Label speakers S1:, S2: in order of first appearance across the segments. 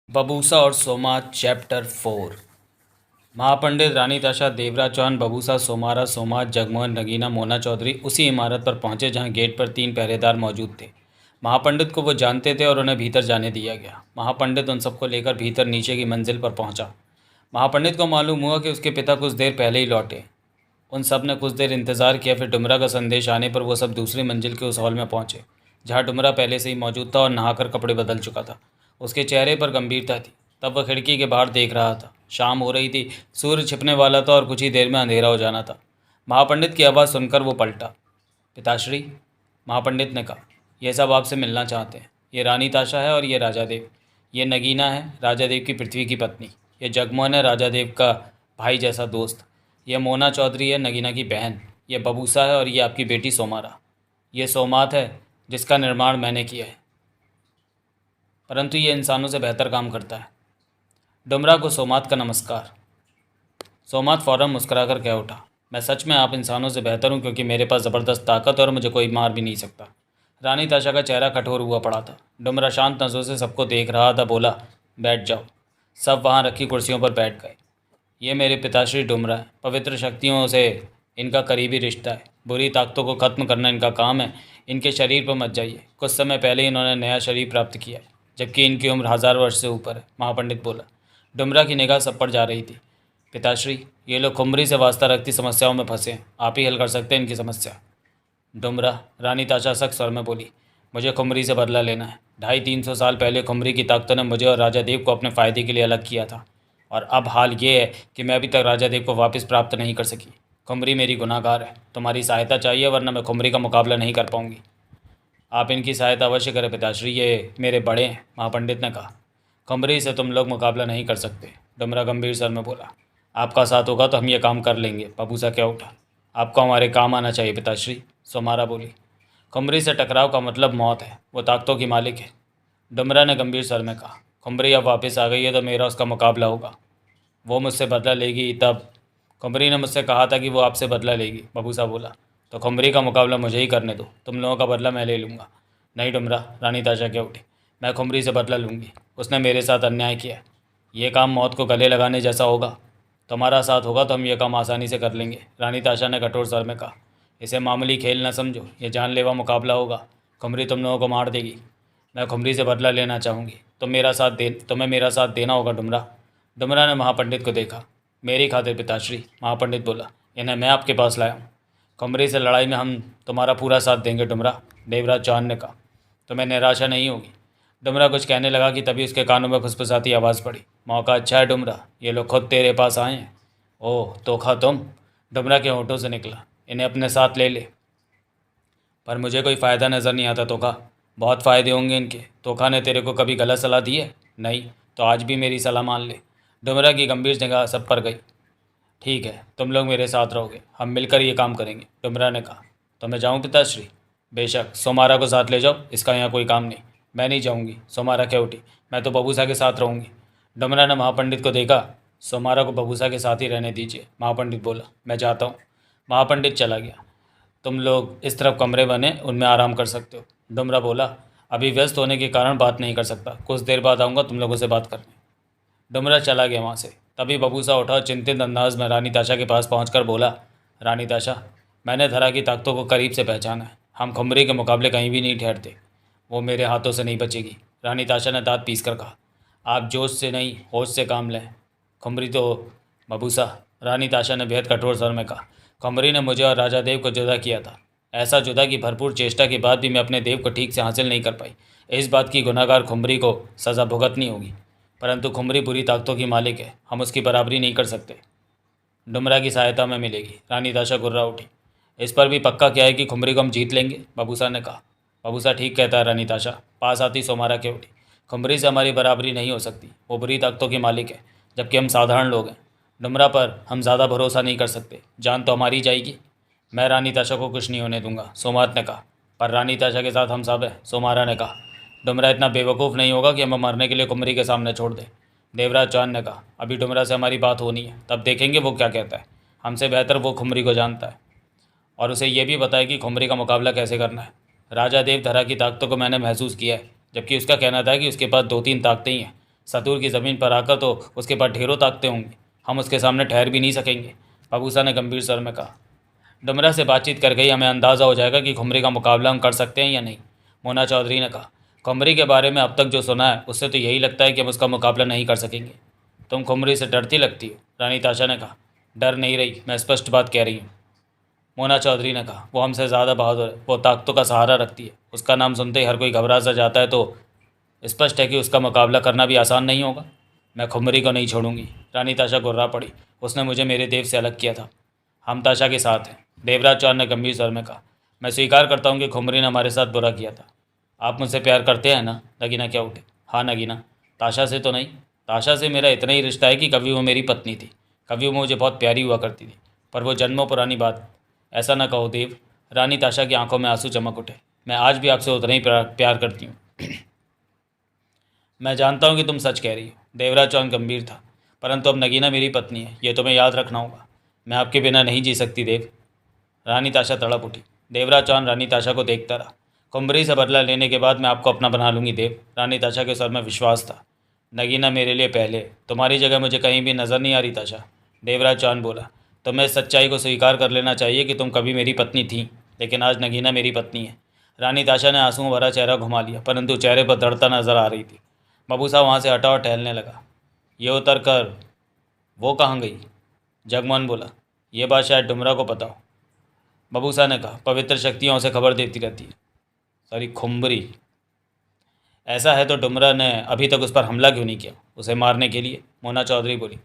S1: बबूसा और सोमा चैप्टर 4। महापंडित, रानी ताशा, देवराज चौहान, बबूसा, सोमारा, सोमाज, जगमोहन, नगीना, मोना चौधरी उसी इमारत पर पहुंचे जहां गेट पर 3 पहरेदार मौजूद थे। महापंडित को वो जानते थे और उन्हें भीतर जाने दिया गया। महापंडित उन सबको लेकर भीतर नीचे की मंजिल पर पहुंचा। महापंडित को मालूम हुआ कि उसके पिता कुछ देर पहले ही लौटे। उन सब ने कुछ देर इंतजार किया, फिर डुमरा का संदेश आने पर वो सब दूसरी मंजिल के उस हॉल में पहुंचे जहां डुमरा पहले से ही मौजूद था और नहाकर कपड़े बदल चुका था। उसके चेहरे पर गंभीरता थी। तब वह खिड़की के बाहर देख रहा था। शाम हो रही थी, सूर्य छिपने वाला था और कुछ ही देर में अंधेरा हो जाना था। महापंडित की आवाज़ सुनकर वो पलटा। पिताश्री, महापंडित ने कहा, यह सब आपसे मिलना चाहते हैं। ये रानी ताशा है और ये राजा देव। ये नगीना है, राजा देव की पृथ्वी की पत्नी। ये जगमोहन है, राजा देव का भाई जैसा दोस्त। ये मोना चौधरी है, नगीना की बहन। ये बबूसा है और ये आपकी बेटी सोमारा। ये सोमात है जिसका निर्माण मैंने किया है, परंतु ये इंसानों से बेहतर काम करता है। डुमरा को सोमात का नमस्कार। सोमात फ़ौरन मुस्कुराकर कह उठा, मैं सच में आप इंसानों से बेहतर हूँ, क्योंकि मेरे पास ज़बरदस्त ताकत है और मुझे कोई मार भी नहीं सकता। रानी ताशा का चेहरा कठोर हुआ पड़ा था। डुमरा शांत नज़रों से सबको देख रहा था। बोला, बैठ जाओ। सब वहाँ रखी कुर्सियों पर बैठ गए। ये मेरे पिताश्री डुमरा है। पवित्र शक्तियों से इनका करीबी रिश्ता है। बुरी ताकतों को ख़त्म करना इनका काम है। इनके शरीर पर मत जाइए। कुछ समय पहले ही इन्होंने नया शरीर प्राप्त किया है, जबकि इनकी उम्र 1000 वर्ष से ऊपर है। महापंडित बोला। डुमरा की निगाह सब पर जा रही थी। पिताश्री, ये लोग खुमरी से वास्ता रखती समस्याओं में फंसे हैं। आप ही हल कर सकते हैं इनकी समस्या। डुमरा, रानी ताशा सख्त स्वर में बोली, मुझे खुमरी से बदला लेना है। 250-300 साल पहले खुमरी की ताकतों ने मुझे और राजा देव को अपने फ़ायदे के लिए अलग किया था, और अब हाल ये है कि मैं अभी तक राजा देव को वापस प्राप्त नहीं कर सकी। खुमरी मेरी गुनाहगार है। तुम्हारी सहायता चाहिए, वरना मैं खुमरी का मुकाबला नहीं कर पाऊंगी। आप इनकी सहायता अवश्य करें पिताश्री, ये मेरे बड़े हैं, महापंडित ने कहा। खुमरी से तुम लोग मुकाबला नहीं कर सकते, डुमरा गंभीर स्वर में बोला। आपका साथ होगा तो हम ये काम कर लेंगे, बबूसा क्या उठा। आपको हमारे काम आना चाहिए पिताश्री, सोमारा बोली। खुमरी से टकराव का मतलब मौत है। वो ताकतों की मालिक है, डुमरा ने गंभीर स्वर में कहा। खुमरी अब वापस आ गई है तो मेरा उसका मुकाबला होगा। वो मुझसे बदला लेगी तब। खुमरी ने मुझसे कहा था कि वो आपसे बदला लेगी, बबूसा बोला। तो खुमरी का मुकाबला मुझे ही करने दो, तुम लोगों का बदला मैं ले लूँगा। नहीं डुमरा, रानी ताशा क्या उठी, मैं खुमरी से बदला लूँगी। उसने मेरे साथ अन्याय किया है। ये काम मौत को गले लगाने जैसा होगा। तुम्हारा साथ होगा तो हम ये काम आसानी से कर लेंगे, रानी ताशा ने कठोर स्वर में कहा। इसे मामूली खेल न समझो, ये जानलेवा मुकाबला होगा। खुमरी तुम लोगों को मार देगी। मैं खुमरी से बदला लेना चाहूँगी, तुम्हें मेरा साथ देना होगा डुमरा। डुमरा ने महापंडित को देखा। मेरी खातिर पिताश्री, महापंडित बोला। इन्हें मैं आपके पास लाया हूँ। खुमरी से लड़ाई में हम तुम्हारा पूरा साथ देंगे डुमरा, देवराज चौहान ने कहा। तुम्हें निराशा नहीं होगी। डुमरा कुछ कहने लगा कि तभी उसके कानों में फुसफुसाती आवाज़ पड़ी। मौका अच्छा है डुमरा, ये लोग खुद तेरे पास आए हैं। ओह तोखा तुम, डुमरा के होठों से निकला। इन्हें अपने साथ ले ले। पर मुझे कोई फ़ायदा नज़र नहीं आता तोखा। बहुत फ़ायदे होंगे इनके। तोखा ने तेरे को कभी गलत सलाह दी है? नहीं, तो आज भी मेरी सलाह मान ले। डुमरा की गंभीर निगाह सब पर गई। ठीक है, तुम लोग मेरे साथ रहोगे, हम मिलकर ये काम करेंगे, डुमरा ने कहा। तो मैं जाऊँ पिताश्री? बेशक, सोमारा को साथ ले जाओ, इसका यहाँ कोई काम नहीं। मैं नहीं जाऊँगी, सोमारा क्या उठी। मैं तो बबूसा के साथ रहूँगी। डुमरा ने महापंडित को देखा। सोमारा को बबूसा के साथ ही रहने दीजिए, महापंडित बोला। मैं जाता हूँ। महापंडित चला गया। तुम लोग इस तरफ कमरे बने, उनमें आराम कर सकते हो, डुमरा बोला। अभी व्यस्त होने के कारण बात नहीं कर सकता, कुछ देर बाद आऊँगा तुम लोगों से बात करने। डुमरा चला गया वहाँ से। तभी बबूसा उठा और चिंतित अंदाज में रानी ताशा के पास पहुंचकर बोला, रानी ताशा, मैंने धरा की ताकतों को करीब से पहचाना है। हम खुमरी के मुकाबले कहीं भी नहीं ठहरते। वो मेरे हाथों से नहीं बचेगी, रानी ताशा ने दांत पीस कर कहा। आप जोश से नहीं, होश से काम लें। खुमरी तो बबूसा, रानी ताशा ने बेहद कठोर स्वर में कहा। खुमरी ने मुझे और राजा देव को जुदा किया था। ऐसा जुदा कि भरपूर चेष्टा के बाद भी मैं अपने देव को ठीक से हासिल नहीं कर पाई। इस बात की गुनाहगार खुमरी को सज़ा भुगतनी होगी। परंतु खुमरी बुरी ताकतों की मालिक है, हम उसकी बराबरी नहीं कर सकते। डुमरा की सहायता में मिलेगी, रानी ताशा गुर्रा उठी। इस पर भी पक्का क्या है कि खुमरी को हम जीत लेंगे, बबूसा ने कहा। बबूसा ठीक कहता है, रानी ताशा, पास आती सोमारा के उठी। खुमरी से हमारी बराबरी नहीं हो सकती, वो बुरी ताकतों की मालिक है, जबकि हम साधारण लोग हैं। डुमरा पर हम ज़्यादा भरोसा नहीं कर सकते, जान तो हमारी जाएगी। मैं रानी ताशा को कुछ नहीं होने दूंगा, सोमात ने कहा। पर रानी ताशा के साथ हम सब हैं, सोमारा ने कहा। डुमरा इतना बेवकूफ़ नहीं होगा कि हमें मरने के लिए खुमरी के सामने छोड़ दे, देवराज चौहान ने कहा। अभी डुमरा से हमारी बात होनी है, तब देखेंगे वो क्या कहता है। हमसे बेहतर वो खुमरी को जानता है, और उसे ये भी पता है कि खुमरी का मुकाबला कैसे करना है। राजा देव धरा की ताकतों को मैंने महसूस किया है, जबकि उसका कहना था कि उसके पास 2-3 ताकतें ही हैं। सतूर की ज़मीन पर आकर तो उसके पास ढेरों ताकते होंगे, हम उसके सामने ठहर भी नहीं सकेंगे, बबूसा ने गंभीर स्वर में कहा। डुमरा से बातचीत करके ही हमें अंदाज़ा हो जाएगा कि खुमरी का मुकाबला हम कर सकते हैं या नहीं, मोना चौधरी ने कहा। खुमरी के बारे में अब तक जो सुना है उससे तो यही लगता है कि हम उसका मुकाबला नहीं कर सकेंगे। तुम खुमरी से डरती लगती हो, रानी ताशा ने कहा। डर नहीं रही, मैं स्पष्ट बात कह रही हूँ, मोना चौधरी ने कहा। वो हमसे ज़्यादा बहादुर है, वो ताकतों का सहारा रखती है, उसका नाम सुनते ही हर कोई घबरा सा जाता है, तो स्पष्ट है कि उसका मुकाबला करना भी आसान नहीं होगा। मैं खुमरी को नहीं छोड़ूंगी, रानी ताशा गुर्रा पड़ी। उसने मुझे मेरे देव से अलग किया था, हम ताशा के साथ हैं, देवराज चौहान ने गंभीर स्वर में कहा। मैं स्वीकार करता हूँ कि खुमरी ने हमारे साथ बुरा किया था। आप मुझसे प्यार करते हैं ना? नगीना क्या उठे। हाँ नगीना, ताशा से तो नहीं, ताशा से मेरा इतना ही रिश्ता है कि कभी वो मेरी पत्नी थी, कभी वो मुझे बहुत प्यारी हुआ करती थी, पर वो जन्मों पुरानी बात। ऐसा ना कहो देव, रानी ताशा की आंखों में आंसू चमक उठे। मैं आज भी आपसे उतना ही प्यार करती हूँ। मैं जानता हूँ कि तुम सच कह रही हो, देवराज चौहान गंभीर था, परंतु अब नगीना मेरी पत्नी है, ये तुम्हें याद रखना होगा। मैं आपके बिना नहीं जी सकती देव, रानी ताशा तड़प उठी। देवराज चौहान रानी ताशा को देखता रहा। खुमरी से बदला लेने के बाद मैं आपको अपना बना लूँगी देव, रानी ताशा के स्वर में विश्वास था। नगीना मेरे लिए पहले, तुम्हारी जगह मुझे कहीं भी नज़र नहीं आ रही ताशा, देवराज चौहान बोला। तुम्हें इस सच्चाई को स्वीकार कर लेना चाहिए कि तुम कभी मेरी पत्नी थी, लेकिन आज नगीना मेरी पत्नी है। रानी ताशा ने आंसुओं भरा चेहरा घुमा लिया, परंतु चेहरे पर दृढ़ता नजर आ रही थी। बबूसा वहाँ से हटा और टहलने लगा। ये उतर कर वो कहाँ गई? जगमोहन बोला। ये बात शायद डुमरा को पता हो, बबूसा ने कहा। पवित्र शक्तियाँ उसे खबर देती रहती है। सॉरी, खुम्बरी। ऐसा है तो डुमरा ने अभी तक उस पर हमला क्यों नहीं किया, उसे मारने के लिए? मोना चौधरी बोली।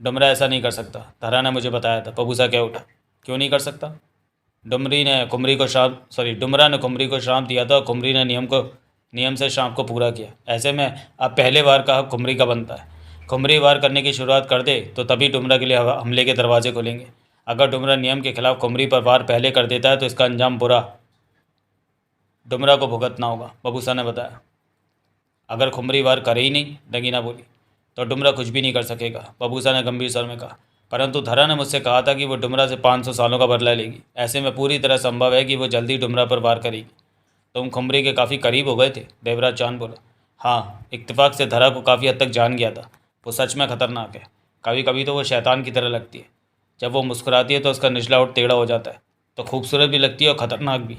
S1: डुमरा ऐसा नहीं कर सकता, धरा ने मुझे बताया था, बबूसा क्या उठा। क्यों नहीं कर सकता? डुमरा ने खुमरी को श्राप दिया था और खुमरी ने नियम से श्राप को पूरा किया। ऐसे में अब पहले वार का हक खुमरी का बनता है। खुमरी वार करने की शुरुआत कर दे तो तभी डुमरा के लिए हमले के दरवाजे खुलेंगे। अगर डुमरा नियम के खिलाफ खुमरी पर वार पहले कर देता है तो इसका अंजाम बुरा डुमरा को भुगतना होगा, बबूसा ने बताया। अगर खुमरी वार करे ही नहीं, नगीना बोली, तो डुमरा कुछ भी नहीं कर सकेगा, बबूसा ने गंभीर स्वर में कहा। परंतु धरा ने मुझसे कहा था कि वो डुमरा से 500 सालों का बदला लेगी। ऐसे में पूरी तरह संभव है कि वो जल्दी डुमरा पर वार करेगी। तुम खुमरी के काफ़ी करीब हो गए थे, देवराज चौहान बोला। हाँ, इत्तेफाक से धरा को काफ़ी हद तक जान गया था। वो सच में खतरनाक है, कभी कभी तो वो शैतान की तरह लगती है। जब वो मुस्कुराती है तो उसका निचला होठ टेढ़ा हो जाता है, तो खूबसूरत भी लगती है और ख़तरनाक भी।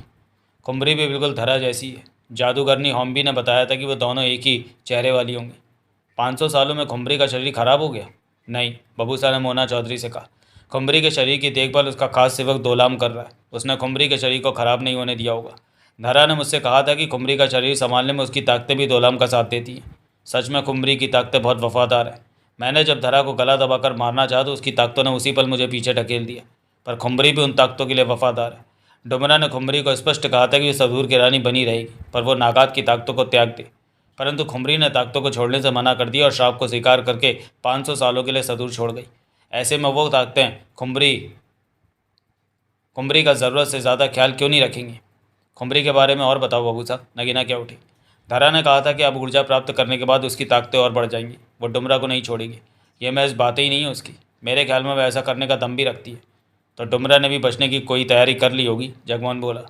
S1: खुमरी भी बिल्कुल धरा जैसी है। जादूगरनी होम्बी ने बताया था कि वो दोनों एक ही चेहरे वाली होंगी। 500 सालों में खुमरी का शरीर खराब हो गया? नहीं, बबूसा ने मोना चौधरी से कहा। खुमरी के शरीर की देखभाल उसका खास सेवक दोलाम कर रहा है, उसने खुमरी के शरीर को खराब नहीं होने दिया होगा। धरा ने मुझसे कहा था कि खुमरी का शरीर संभालने में उसकी ताकतें भी दोलाम का साथ देती हैं। सच में खुमरी की ताकतें बहुत वफादार हैं। मैंने जब धरा को गला दबाकर मारना चाहा तो उसकी ताकतों ने उसी पल मुझे पीछे ढकेल दिया, पर खुमरी भी उन ताकतों के लिए वफादार है। डुमरा ने खुमरी को स्पष्ट कहा था कि सदूर की रानी बनी रहेगी, पर वो नागात की ताकतों को त्याग दे। परंतु खुमरी ने ताकतों को छोड़ने से मना कर दिया और श्राप को स्वीकार करके 500 सालों के लिए सदूर छोड़ गई। ऐसे में वो ताकतें खुमरी खुमरी का ज़रूरत से ज़्यादा ख्याल क्यों नहीं रखेंगी? खुमरी के बारे में और बताओ बबूसा, नगीना क्या उठी। धरा ने कहा था कि अब ऊर्जा प्राप्त करने के बाद उसकी ताकतें और बढ़ जाएंगी, वो डुमरा को नहीं छोड़ेगी। ये महज बातें ही नहीं है उसकी, मेरे ख्याल में वह ऐसा करने का दम भी रखती है। तो डुमरा ने भी बचने की कोई तैयारी कर ली होगी, जगमोहन बोला।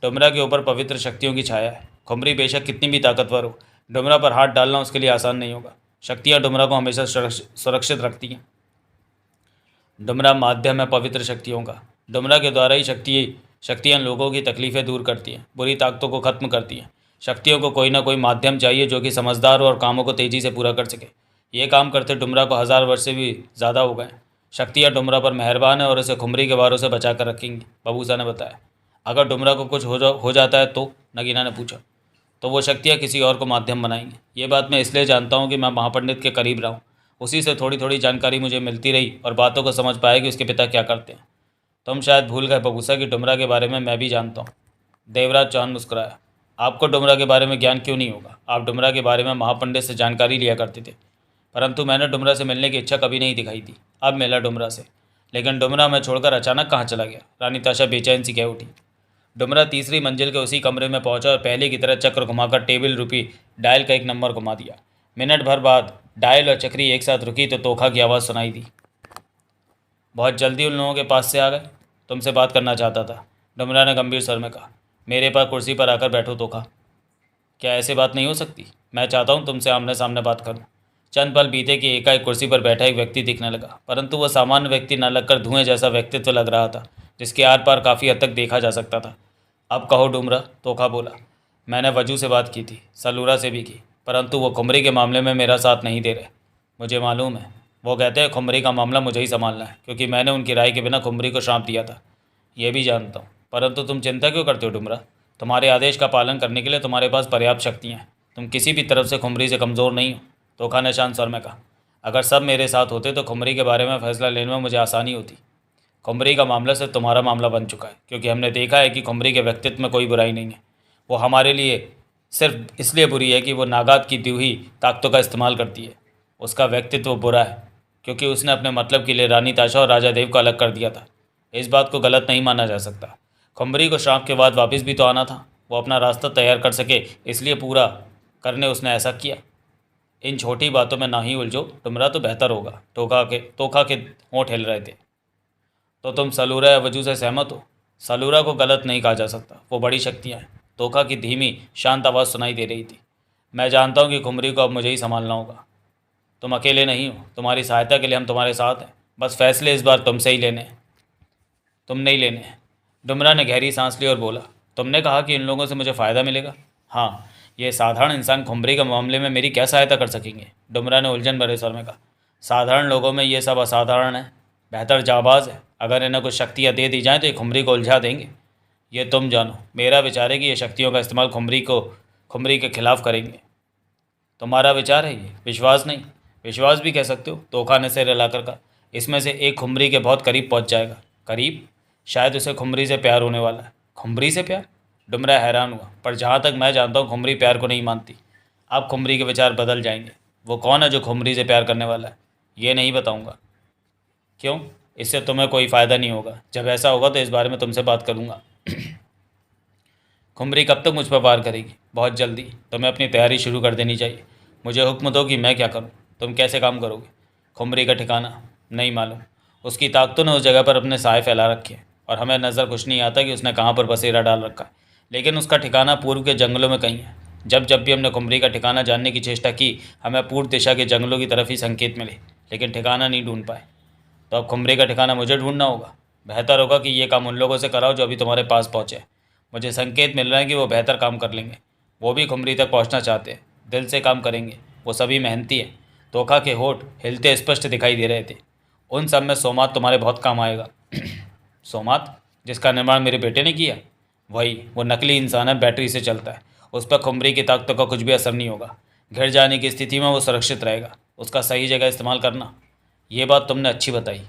S1: डुमरा के ऊपर पवित्र शक्तियों की छाया है। खुमरी बेशक कितनी भी ताकतवर हो, डुमरा पर हाथ डालना उसके लिए आसान नहीं होगा। शक्तियाँ डुमरा को हमेशा सुरक्षित रखती हैं। डुमरा माध्यम है पवित्र शक्तियों का। डुमरा के द्वारा ही शक्तियाँ लोगों की तकलीफ़ें दूर करती हैं, बुरी ताकतों को ख़त्म करती हैं। शक्तियों को कोई ना कोई माध्यम चाहिए जो कि समझदार हो और कामों को तेज़ी से पूरा कर सके। ये काम करते डुमरा को 1000 वर्ष से भी ज़्यादा हो गए। शक्तियाँ डुमरा पर मेहरबान है और उसे खुमरी के वारों से बचा कर रखेंगी, बबूसा ने बताया। अगर डुमरा को कुछ हो जाता है तो, नगीना ने पूछा। तो वो शक्तियाँ किसी और को माध्यम बनाएंगी। ये बात मैं इसलिए जानता हूँ कि मैं महापंडित के करीब रहा हूँ, उसी से थोड़ी थोड़ी जानकारी मुझे मिलती रही और बातों को समझ पाया कि उसके पिता क्या करते हैं। तुम शायद भूल गए बबूसा कि डुमरा के बारे में मैं भी जानता हूँ। देवराज चौहान मुस्कुराया। आपको डुमरा के बारे में ज्ञान क्यों नहीं होगा? आप डुमरा के बारे में महापंडित से जानकारी लिया करते थे, परंतु मैंने डुमरा से मिलने की इच्छा कभी नहीं दिखाई थी। अब मिला डुमरा से, लेकिन डुमरा मैं छोड़कर अचानक कहाँ चला गया? रानी ताशा बेचैन सी कह उठी। डुमरा तीसरी मंजिल के उसी कमरे में पहुंचा और पहले की तरह चक्र घुमाकर टेबल रुपी डायल का एक नंबर घुमा दिया। मिनट भर बाद डायल और चक्री एक साथ रुकी तो तोखा की आवाज़ सुनाई दी। बहुत जल्दी उन लोगों के पास से आ गए, तुमसे बात करना चाहता था, डुमरा ने गंभीर स्वर में कहा। मेरे पास कुर्सी पर आकर बैठो तोखा। क्या ऐसे बात नहीं हो सकती? मैं चाहता हूँ तुमसे आमने सामने बात करूँ। चंद पल बीते कि एकाएक कुर्सी पर बैठा एक व्यक्ति दिखने लगा, परंतु वह सामान्य व्यक्ति न लगकर धुएं जैसा व्यक्तित्व लग रहा था, जिसके आर पार काफ़ी हद तक देखा जा सकता था। अब कहो डुमरा, तोखा बोला। मैंने वजू से बात की थी, सलूरा से भी की, परंतु वो खुमरी के मामले में मेरा साथ नहीं दे रहे। मुझे मालूम है, वो कहते हैं खुमरी का मामला मुझे ही संभालना है, क्योंकि मैंने उनकी राय के बिना खुमरी को श्राप दिया था। ये भी जानता हूँ, परंतु तुम चिंता क्यों करते हो डुमरा? तुम्हारे आदेश का पालन करने के लिए तुम्हारे पास पर्याप्त शक्तियाँ हैं। तुम किसी भी तरफ से खुमरी से कमज़ोर नहीं हो। तोखा ने शांत स्वर में कहा। अगर सब मेरे साथ होते तो खुमरी के बारे में फ़ैसला लेने में मुझे आसानी होती। खुमरी का मामला सिर्फ तुम्हारा मामला बन चुका है, क्योंकि हमने देखा है कि खुमरी के व्यक्तित्व में कोई बुराई नहीं है। वो हमारे लिए सिर्फ इसलिए बुरी है कि वो नागात की दी हुई ताकतों का इस्तेमाल करती है। उसका व्यक्तित्व बुरा है क्योंकि उसने अपने मतलब के लिए रानी ताशा और राजा देव को अलग कर दिया था। इस बात को गलत नहीं माना जा सकता। खुमरी को श्राप के बाद वापस भी तो आना था। वो अपना रास्ता तैयार कर सके, इसलिए पूरा करने उसने ऐसा किया। इन छोटी बातों में ना ही उलझो डुमरा, तो बेहतर होगा। तोखा के होंठ हिल रहे थे। तो तुम सलूरा या वजू से सहमत हो? सलूरा को गलत नहीं कहा जा सकता, वो बड़ी शक्तियाँ हैं। तोखा की धीमी शांत आवाज़ सुनाई दे रही थी। मैं जानता हूँ कि खुमरी को अब मुझे ही संभालना होगा। तुम अकेले नहीं हो, तुम्हारी सहायता के लिए हम तुम्हारे साथ हैं। बस फैसले इस बार तुमसे ही लेने हैं, तुम नहीं लेने हैं। डुमरा ने गहरी सांस ली और बोला, तुमने कहा कि इन लोगों से मुझे फ़ायदा मिलेगा। हाँ, ये साधारण इंसान खुमरी के मामले में मेरी क्या सहायता कर सकेंगे? डुमरा ने उलझन भरे स्वर में कहा। साधारण लोगों में ये सब असाधारण है, बेहतर जाबाज है। अगर इन्हें कुछ शक्तियाँ दे दी जाएँ तो ये खुमरी को उलझा देंगे। ये तुम जानो। मेरा विचार है कि ये शक्तियों का इस्तेमाल खुमरी के खिलाफ करेंगे। तुम्हारा विचार है ये, विश्वास नहीं। विश्वास भी कह सकते हो, तोखा ने सिर हिलाकर कहा। इसमें से एक खुमरी के बहुत करीब पहुंच जाएगा। करीब? शायद उसे खुमरी से प्यार होने वाला है। खुमरी से प्यार? डुमरा हैरान हुआ। पर जहाँ तक मैं जानता हूँ खुमरी प्यार को नहीं मानती। अब खुमरी के विचार बदल जाएंगे। वो कौन है जो खुमरी से प्यार करने वाला है? ये नहीं बताऊँगा। क्यों? इससे तुम्हें कोई फ़ायदा नहीं होगा। जब ऐसा होगा तो इस बारे में तुमसे बात करूँगा। खुमरी कब तक मुझ पर वार करेगी? बहुत जल्दी। तुम्हें अपनी तैयारी शुरू कर देनी चाहिए। मुझे हुक्म दो कि मैं क्या करूं। तुम कैसे काम करोगे? खुमरी का ठिकाना नहीं मालूम। उसकी ताकतों ने उस जगह पर अपने साए फैला रखे हैं और हमें नज़र कुछ नहीं आता कि उसने कहाँ पर बसेरा डाल रखा है। लेकिन उसका ठिकाना पूर्व के जंगलों में कहीं है। जब जब भी हमने खुमरी का ठिकाना जानने की चेष्टा की, हमें पूर्व दिशा के जंगलों की तरफ ही संकेत मिले, लेकिन ठिकाना नहीं ढूंढ पाए। तो अब खुमरी का ठिकाना मुझे ढूंढना होगा। बेहतर होगा कि ये काम उन लोगों से कराओ जो अभी तुम्हारे पास पहुँचे। मुझे संकेत मिल रहा है कि वो बेहतर काम कर लेंगे। वो भी खुमरी तक पहुंचना चाहते हैं, दिल से काम करेंगे। वो सभी मेहनती हैं। तोखा के होठ हिलते स्पष्ट दिखाई दे रहे थे। उन सब में सोमात तुम्हारे बहुत काम आएगा। सोमात? जिसका निर्माण मेरे बेटे ने किया? वही। वो नकली इंसान है, बैटरी से चलता है। उस पर खुमरी की ताकतों का कुछ भी असर नहीं होगा। घिर जाने की स्थिति में वो सुरक्षित रहेगा। उसका सही जगह इस्तेमाल करना। ये बात तुमने अच्छी बताई।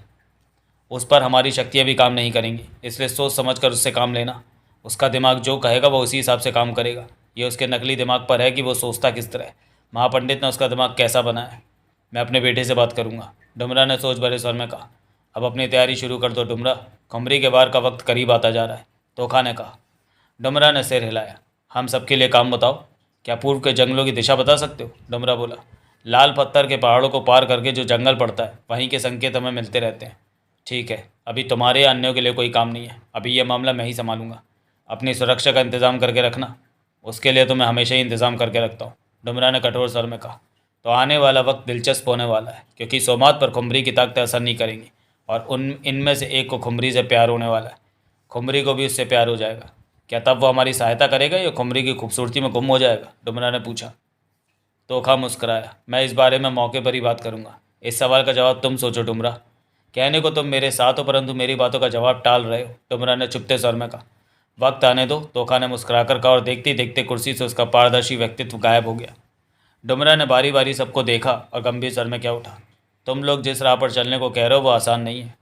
S1: उस पर हमारी शक्तियाँ भी काम नहीं करेंगी, इसलिए सोच समझ कर उससे काम लेना। उसका दिमाग जो कहेगा वो उसी हिसाब से काम करेगा। ये उसके नकली दिमाग पर है कि वो सोचता किस तरह है। महापंडित ने उसका दिमाग कैसा बनाया है। मैं अपने बेटे से बात करूंगा। डुमरा ने सोच भरे स्वर में कहा। अब अपनी तैयारी शुरू कर दो डुमरा, खुमरी के वार का वक्त करीब आता जा रहा है। तोखा ने कहा। डुमरा ने सिर हिलाया। हम सबके लिए काम बताओ। क्या पूर्व के जंगलों की दिशा बता सकते हो? डुमरा बोला। लाल पत्थर के पहाड़ों को पार करके जो जंगल पड़ता है, वहीं के संकेत हमें मिलते रहते हैं। ठीक है, अभी तुम्हारे या अन्यों के लिए कोई काम नहीं है। अभी यह मामला मैं ही संभालूंगा। अपनी सुरक्षा का इंतज़ाम करके रखना। उसके लिए तो मैं हमेशा ही इंतज़ाम करके रखता हूँ, डुमरा ने कठोर स्वर में कहा। तो आने वाला वक्त दिलचस्प होने वाला है, क्योंकि सोमात पर खुमरी की ताकतें असर नहीं करेंगी और इनमें से एक को खुमरी से प्यार होने वाला है। खुमरी को भी उससे प्यार हो जाएगा। क्या तब वो हमारी सहायता करेगा या खुमरी की खूबसूरती में गुम हो जाएगा? डुमरा ने पूछा। तोखा मुस्कराया। मैं इस बारे में मौके पर ही बात करूंगा। इस सवाल का जवाब तुम सोचो डुमरा। कहने को तुम मेरे साथ हो, परंतु मेरी बातों का जवाब टाल रहे हो, डुमरा ने चुपते स्वर में कहा। वक्त आने दो, तोखा ने मुस्कुराकर कहा और देखते ही देखते कुर्सी से उसका पारदर्शी व्यक्तित्व गायब हो गया। डुमरा ने बारी बारी सबको देखा और गंभीर स्वर में क्या उठा। तुम लोग जिस राह पर चलने को कह रहे हो वो आसान नहीं है।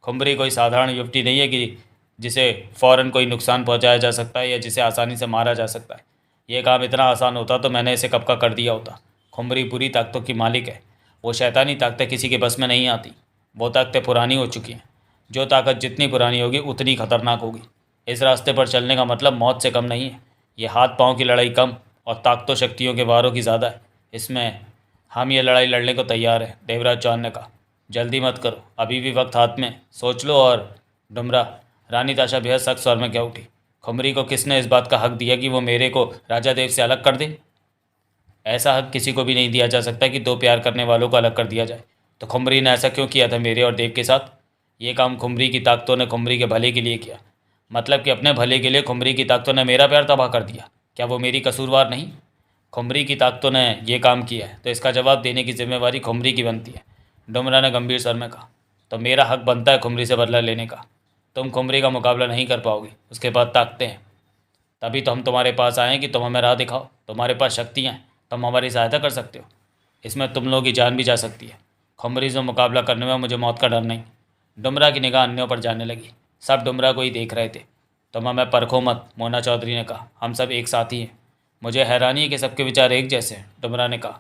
S1: खुमरी कोई साधारण युवती नहीं है कि जिसे फ़ौरन कोई नुकसान पहुंचाया जा सकता है या जिसे आसानी से मारा जा सकता है। ये काम इतना आसान होता तो मैंने इसे कब का कर दिया होता। खुमरी बुरी ताकतों की मालिक है। वो शैतानी ताकतें किसी के बस में नहीं आती। वो ताकतें पुरानी हो चुकी हैं। जो ताकत जितनी पुरानी होगी उतनी खतरनाक होगी। इस रास्ते पर चलने का मतलब मौत से कम नहीं है। ये हाथ पाँव की लड़ाई कम और ताकतों शक्तियों के वारों की ज़्यादा है। इसमें हम ये लड़ाई लड़ने को तैयार हैं, देवराज चौहान ने कहा। जल्दी मत करो, अभी भी वक्त हाथ में, सोच लो। और डुमरा, रानी ताशा बेहद सख्त स्वर में क्या उठी। खुमरी को किसने इस बात का हक दिया कि वो मेरे को राजा देव से अलग कर दे? ऐसा हक किसी को भी नहीं दिया जा सकता कि दो प्यार करने वालों को अलग कर दिया जाए। तो खुमरी ने ऐसा क्यों किया था मेरे और देव के साथ? ये काम खुमरी की ताकतों ने खुमरी के भले के लिए किया। मतलब कि अपने भले के लिए खुमरी की ताकतों ने मेरा प्यार तबाह कर दिया। क्या वो मेरी कसूरवार नहीं? खुमरी की ताकतों ने ये काम किया है तो इसका जवाब देने की जिम्मेवारी खुमरी की बनती है। डुमरा ने गंभीर स्वर में कहा। तो मेरा हक बनता है खुमरी से बदला लेने का। तुम खुमरी का मुकाबला नहीं कर पाओगी, उसके पास ताकतें हैं। तभी तो हम तुम्हारे पास आए हैं कि तुम हमें राह दिखाओ। तुम्हारे पास शक्तियाँ हैं, तुम हमारी सहायता कर सकते हो। इसमें तुम लोगों की जान भी जा सकती है। खुमरी से मुकाबला करने में मुझे मौत का डर नहीं। डुमरा की निगाह अन्यों पर जाने लगी। सब डुमरा को ही देख रहे थे। तुम हमें परखो मत, मोना चौधरी ने कहा। हम सब एक साथी हैं। मुझे हैरानी है कि सबके विचार एक जैसे हैं, डुमरा ने कहा।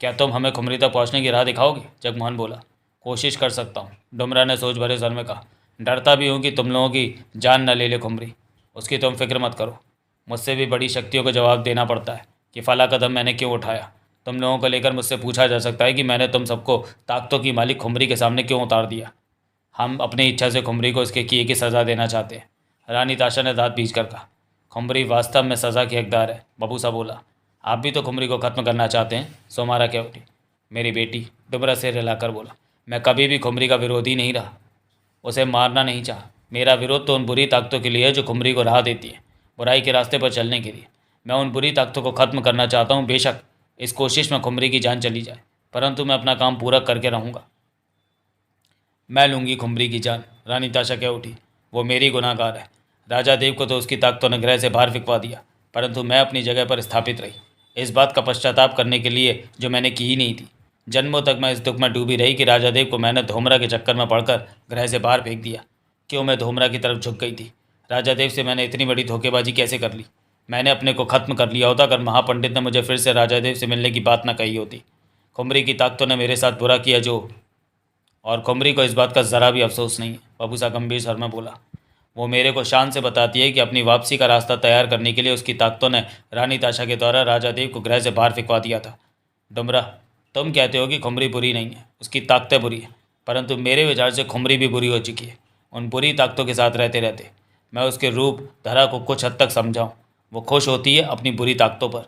S1: क्या तुम हमें खुमरी तक पहुंचने की राह दिखाओगे? जगमोहन बोला। कोशिश कर सकता हूँ, डुमरा ने सोच भरे स्वर में कहा। डरता भी हूँ कि तुम लोगों की जान न ले ले खुमरी। उसकी तुम फिक्र मत करो। मुझसे भी बड़ी शक्तियों को जवाब देना पड़ता है कि फला कदम मैंने क्यों उठाया। तुम लोगों को लेकर मुझसे पूछा जा सकता है कि मैंने तुम सबको ताकतों की मालिक खुमरी के सामने क्यों उतार दिया। हम अपनी इच्छा से खुमरी को इसके किए की सज़ा देना चाहते हैं। रानी ताशा ने दांत पीस कर कहा। खुमरी वास्तव में सज़ा की हकदार है, बबूसा बोला। आप भी तो खुमरी को ख़त्म करना चाहते हैं? सोमारा कह उठी। मेरी बेटी, डुबरा सिर हिलाकर बोला। मैं कभी भी खुमरी का विरोधी नहीं रहा। उसे मारना नहीं चाहा। मेरा विरोध तो उन बुरी ताकतों के लिए है जो खुमरी को राह देती है, बुराई के रास्ते पर चलने के लिए। मैं उन बुरी ताकतों को ख़त्म करना चाहता हूँ। बेशक इस कोशिश में खुमरी की जान चली जाए, परंतु मैं अपना काम पूरा करके रहूँगा। मैं लूँगी खुमरी की जान, रानी ताशा कह उठी। वो मेरी गुनाहगार है। राजा देव को तो उसकी ताकतों ने ग्रह से बाहर फिकवा दिया, परंतु मैं अपनी जगह पर स्थापित रही। इस बात का पश्चाताप करने के लिए जो मैंने की ही नहीं थी। जन्मों तक मैं इस दुख में डूबी रही कि राजा देव को मैंने धूमरा के चक्कर में पड़कर ग्रह से बाहर फेंक दिया। क्यों मैं धूमरा की तरफ झुक गई थी? राजा देव से मैंने इतनी बड़ी धोखेबाजी कैसे कर ली? मैंने अपने को ख़त्म कर लिया होता अगर महापंडित ने मुझे फिर से राजा देव से मिलने की बात न कही होती। खुमरी की ताकतों ने मेरे साथ बुरा किया जो, और खुमरी को इस बात का ज़रा भी अफसोस नहीं है, बबूसा गंभीर स्वर में बोला। वो मेरे को शान से बताती है कि अपनी वापसी का रास्ता तैयार करने के लिए उसकी ताकतों ने रानी ताशा के द्वारा राजा देव को ग्रह से बाहर फिकवा दिया था। डुमरा, तुम कहते हो कि खुमरी बुरी नहीं है, उसकी ताकतें बुरी हैं, परंतु मेरे विचार से खुमरी भी बुरी हो चुकी है। उन बुरी ताकतों के साथ रहते रहते मैं उसके रूप धरा को कुछ हद तक समझाऊँ। वो खुश होती है अपनी बुरी ताकतों पर।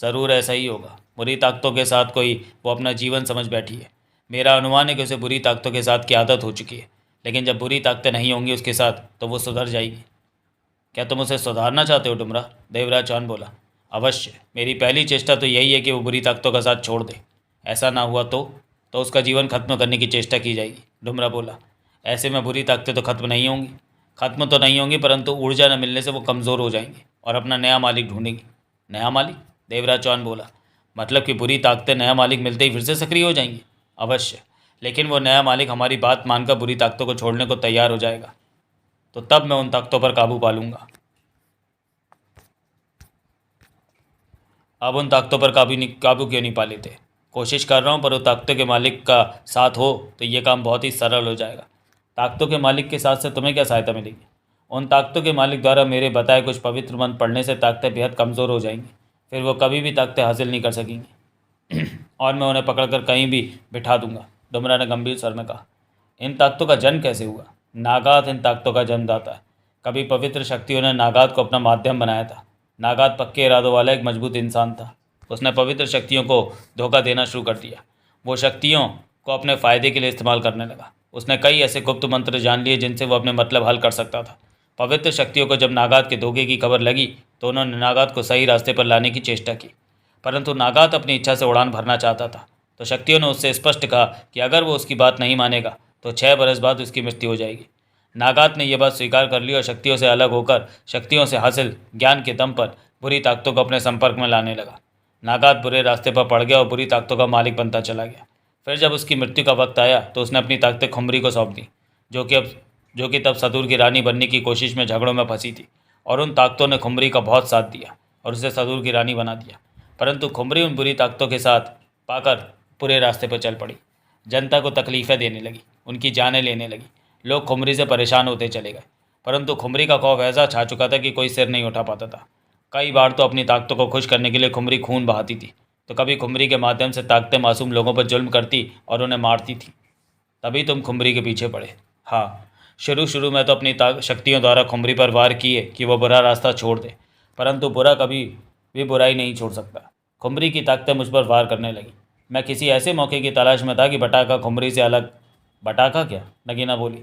S1: ज़रूर ऐसा ही होगा। बुरी ताकतों के साथ कोई वो अपना जीवन समझ बैठी है। मेरा अनुमान है कि उसे बुरी ताकतों के साथ की आदत हो चुकी है, लेकिन जब बुरी ताकतें नहीं होंगी उसके साथ तो वो सुधर जाएगी। क्या तुम उसे सुधारना चाहते हो डुमरा? देवराज चौहान बोला। अवश्य, मेरी पहली चेष्टा तो यही है कि वो बुरी ताकतों का साथ छोड़ दे। ऐसा ना हुआ तो उसका जीवन खत्म करने की चेष्टा की जाएगी, डुमरा बोला। ऐसे में बुरी ताकतें तो खत्म नहीं होंगी। खत्म तो नहीं होंगी, परंतु ऊर्जा न मिलने से वो कमज़ोर हो जाएंगी और अपना नया मालिक ढूंढेंगी। नया मालिक? देवराज चौहान बोला। मतलब कि बुरी ताकतें नया मालिक मिलते ही फिर से सक्रिय हो जाएंगी? अवश्य, लेकिन वो नया मालिक हमारी बात मानकर बुरी ताकतों को छोड़ने को तैयार हो जाएगा, तो तब मैं उन ताकतों पर काबू पा लूँगा। अब उन ताकतों पर काबू क्यों नहीं पा लेते? कोशिश कर रहा हूँ, पर उन ताकतों के मालिक का साथ हो तो ये काम बहुत ही सरल हो जाएगा। ताकतों के मालिक के साथ से तुम्हें क्या सहायता मिलेगी? उन ताकतों के मालिक द्वारा मेरे बताए कुछ पवित्र मंत्र पढ़ने से ताकतें बेहद कमज़ोर हो जाएंगी। फिर वो कभी भी ताकतें हासिल नहीं कर सकेंगी और मैं उन्हें पकड़कर कहीं भी बिठा दूंगा, डुमरा ने गंभीर स्वर में कहा। इन ताकतों का जन्म कैसे हुआ? नागात इन ताकतों का जन्मदाता है। कभी पवित्र शक्तियों ने नागात को अपना माध्यम बनाया था। नागात पक्के इरादों वाला एक मजबूत इंसान था। उसने पवित्र शक्तियों को धोखा देना शुरू कर दिया। वो शक्तियों को अपने फ़ायदे के लिए इस्तेमाल करने लगा। उसने कई ऐसे गुप्त मंत्र जान लिए जिनसे वो अपने मतलब हल कर सकता था। पवित्र शक्तियों को जब नागात के धोखे की खबर लगी तो उन्होंने नागात को सही रास्ते पर लाने की चेष्टा की, परंतु नागात अपनी इच्छा से उड़ान भरना चाहता था। तो शक्तियों ने उससे स्पष्ट कहा कि अगर वो उसकी बात नहीं मानेगा तो 6 बरस बाद उसकी मृत्यु हो जाएगी। नागात ने यह बात स्वीकार कर ली और शक्तियों से अलग होकर शक्तियों से हासिल ज्ञान के दम पर बुरी ताकतों को अपने संपर्क में लाने लगा। नागात बुरे रास्ते पर पड़ गया और बुरी ताकतों का मालिक बनता चला गया। फिर जब उसकी मृत्यु का वक्त आया तो उसने अपनी ताकतें खुमरी को सौंप दी, जो कि तब सदूर की रानी बनने की कोशिश में झगड़ों में फंसी थी। और उन ताकतों ने खुमरी का बहुत साथ दिया और उसे सदूर की रानी बना दिया। परंतु खुमरी उन बुरी ताकतों के साथ पाकर पूरे रास्ते पर चल पड़ी। जनता को तकलीफ़ें देने लगी, उनकी जानें लेने लगी। लोग खुमरी से परेशान होते चले गए, परंतु खुमरी का खौफ ऐसा छा चुका था कि कोई सिर नहीं उठा पाता था। कई बार तो अपनी ताकतों को खुश करने के लिए खुमरी खून बहाती थी, तो कभी खुमरी के माध्यम से ताकतें मासूम लोगों पर जुल्म करती और उन्हें मारती थी। तभी तुम खुमरी के पीछे पड़े। हाँ, शुरू में तो अपनी शक्तियों द्वारा खुमरी पर वार किए कि वह बुरा रास्ता छोड़ दे, परंतु बुरा कभी भी बुराई नहीं छोड़ सकता। खुमरी की ताकतें मुझ पर वार करने लगी। मैं किसी ऐसे मौके की तलाश में था कि बटाका खुमरी से अलग। बटाका क्या? नगीना बोली।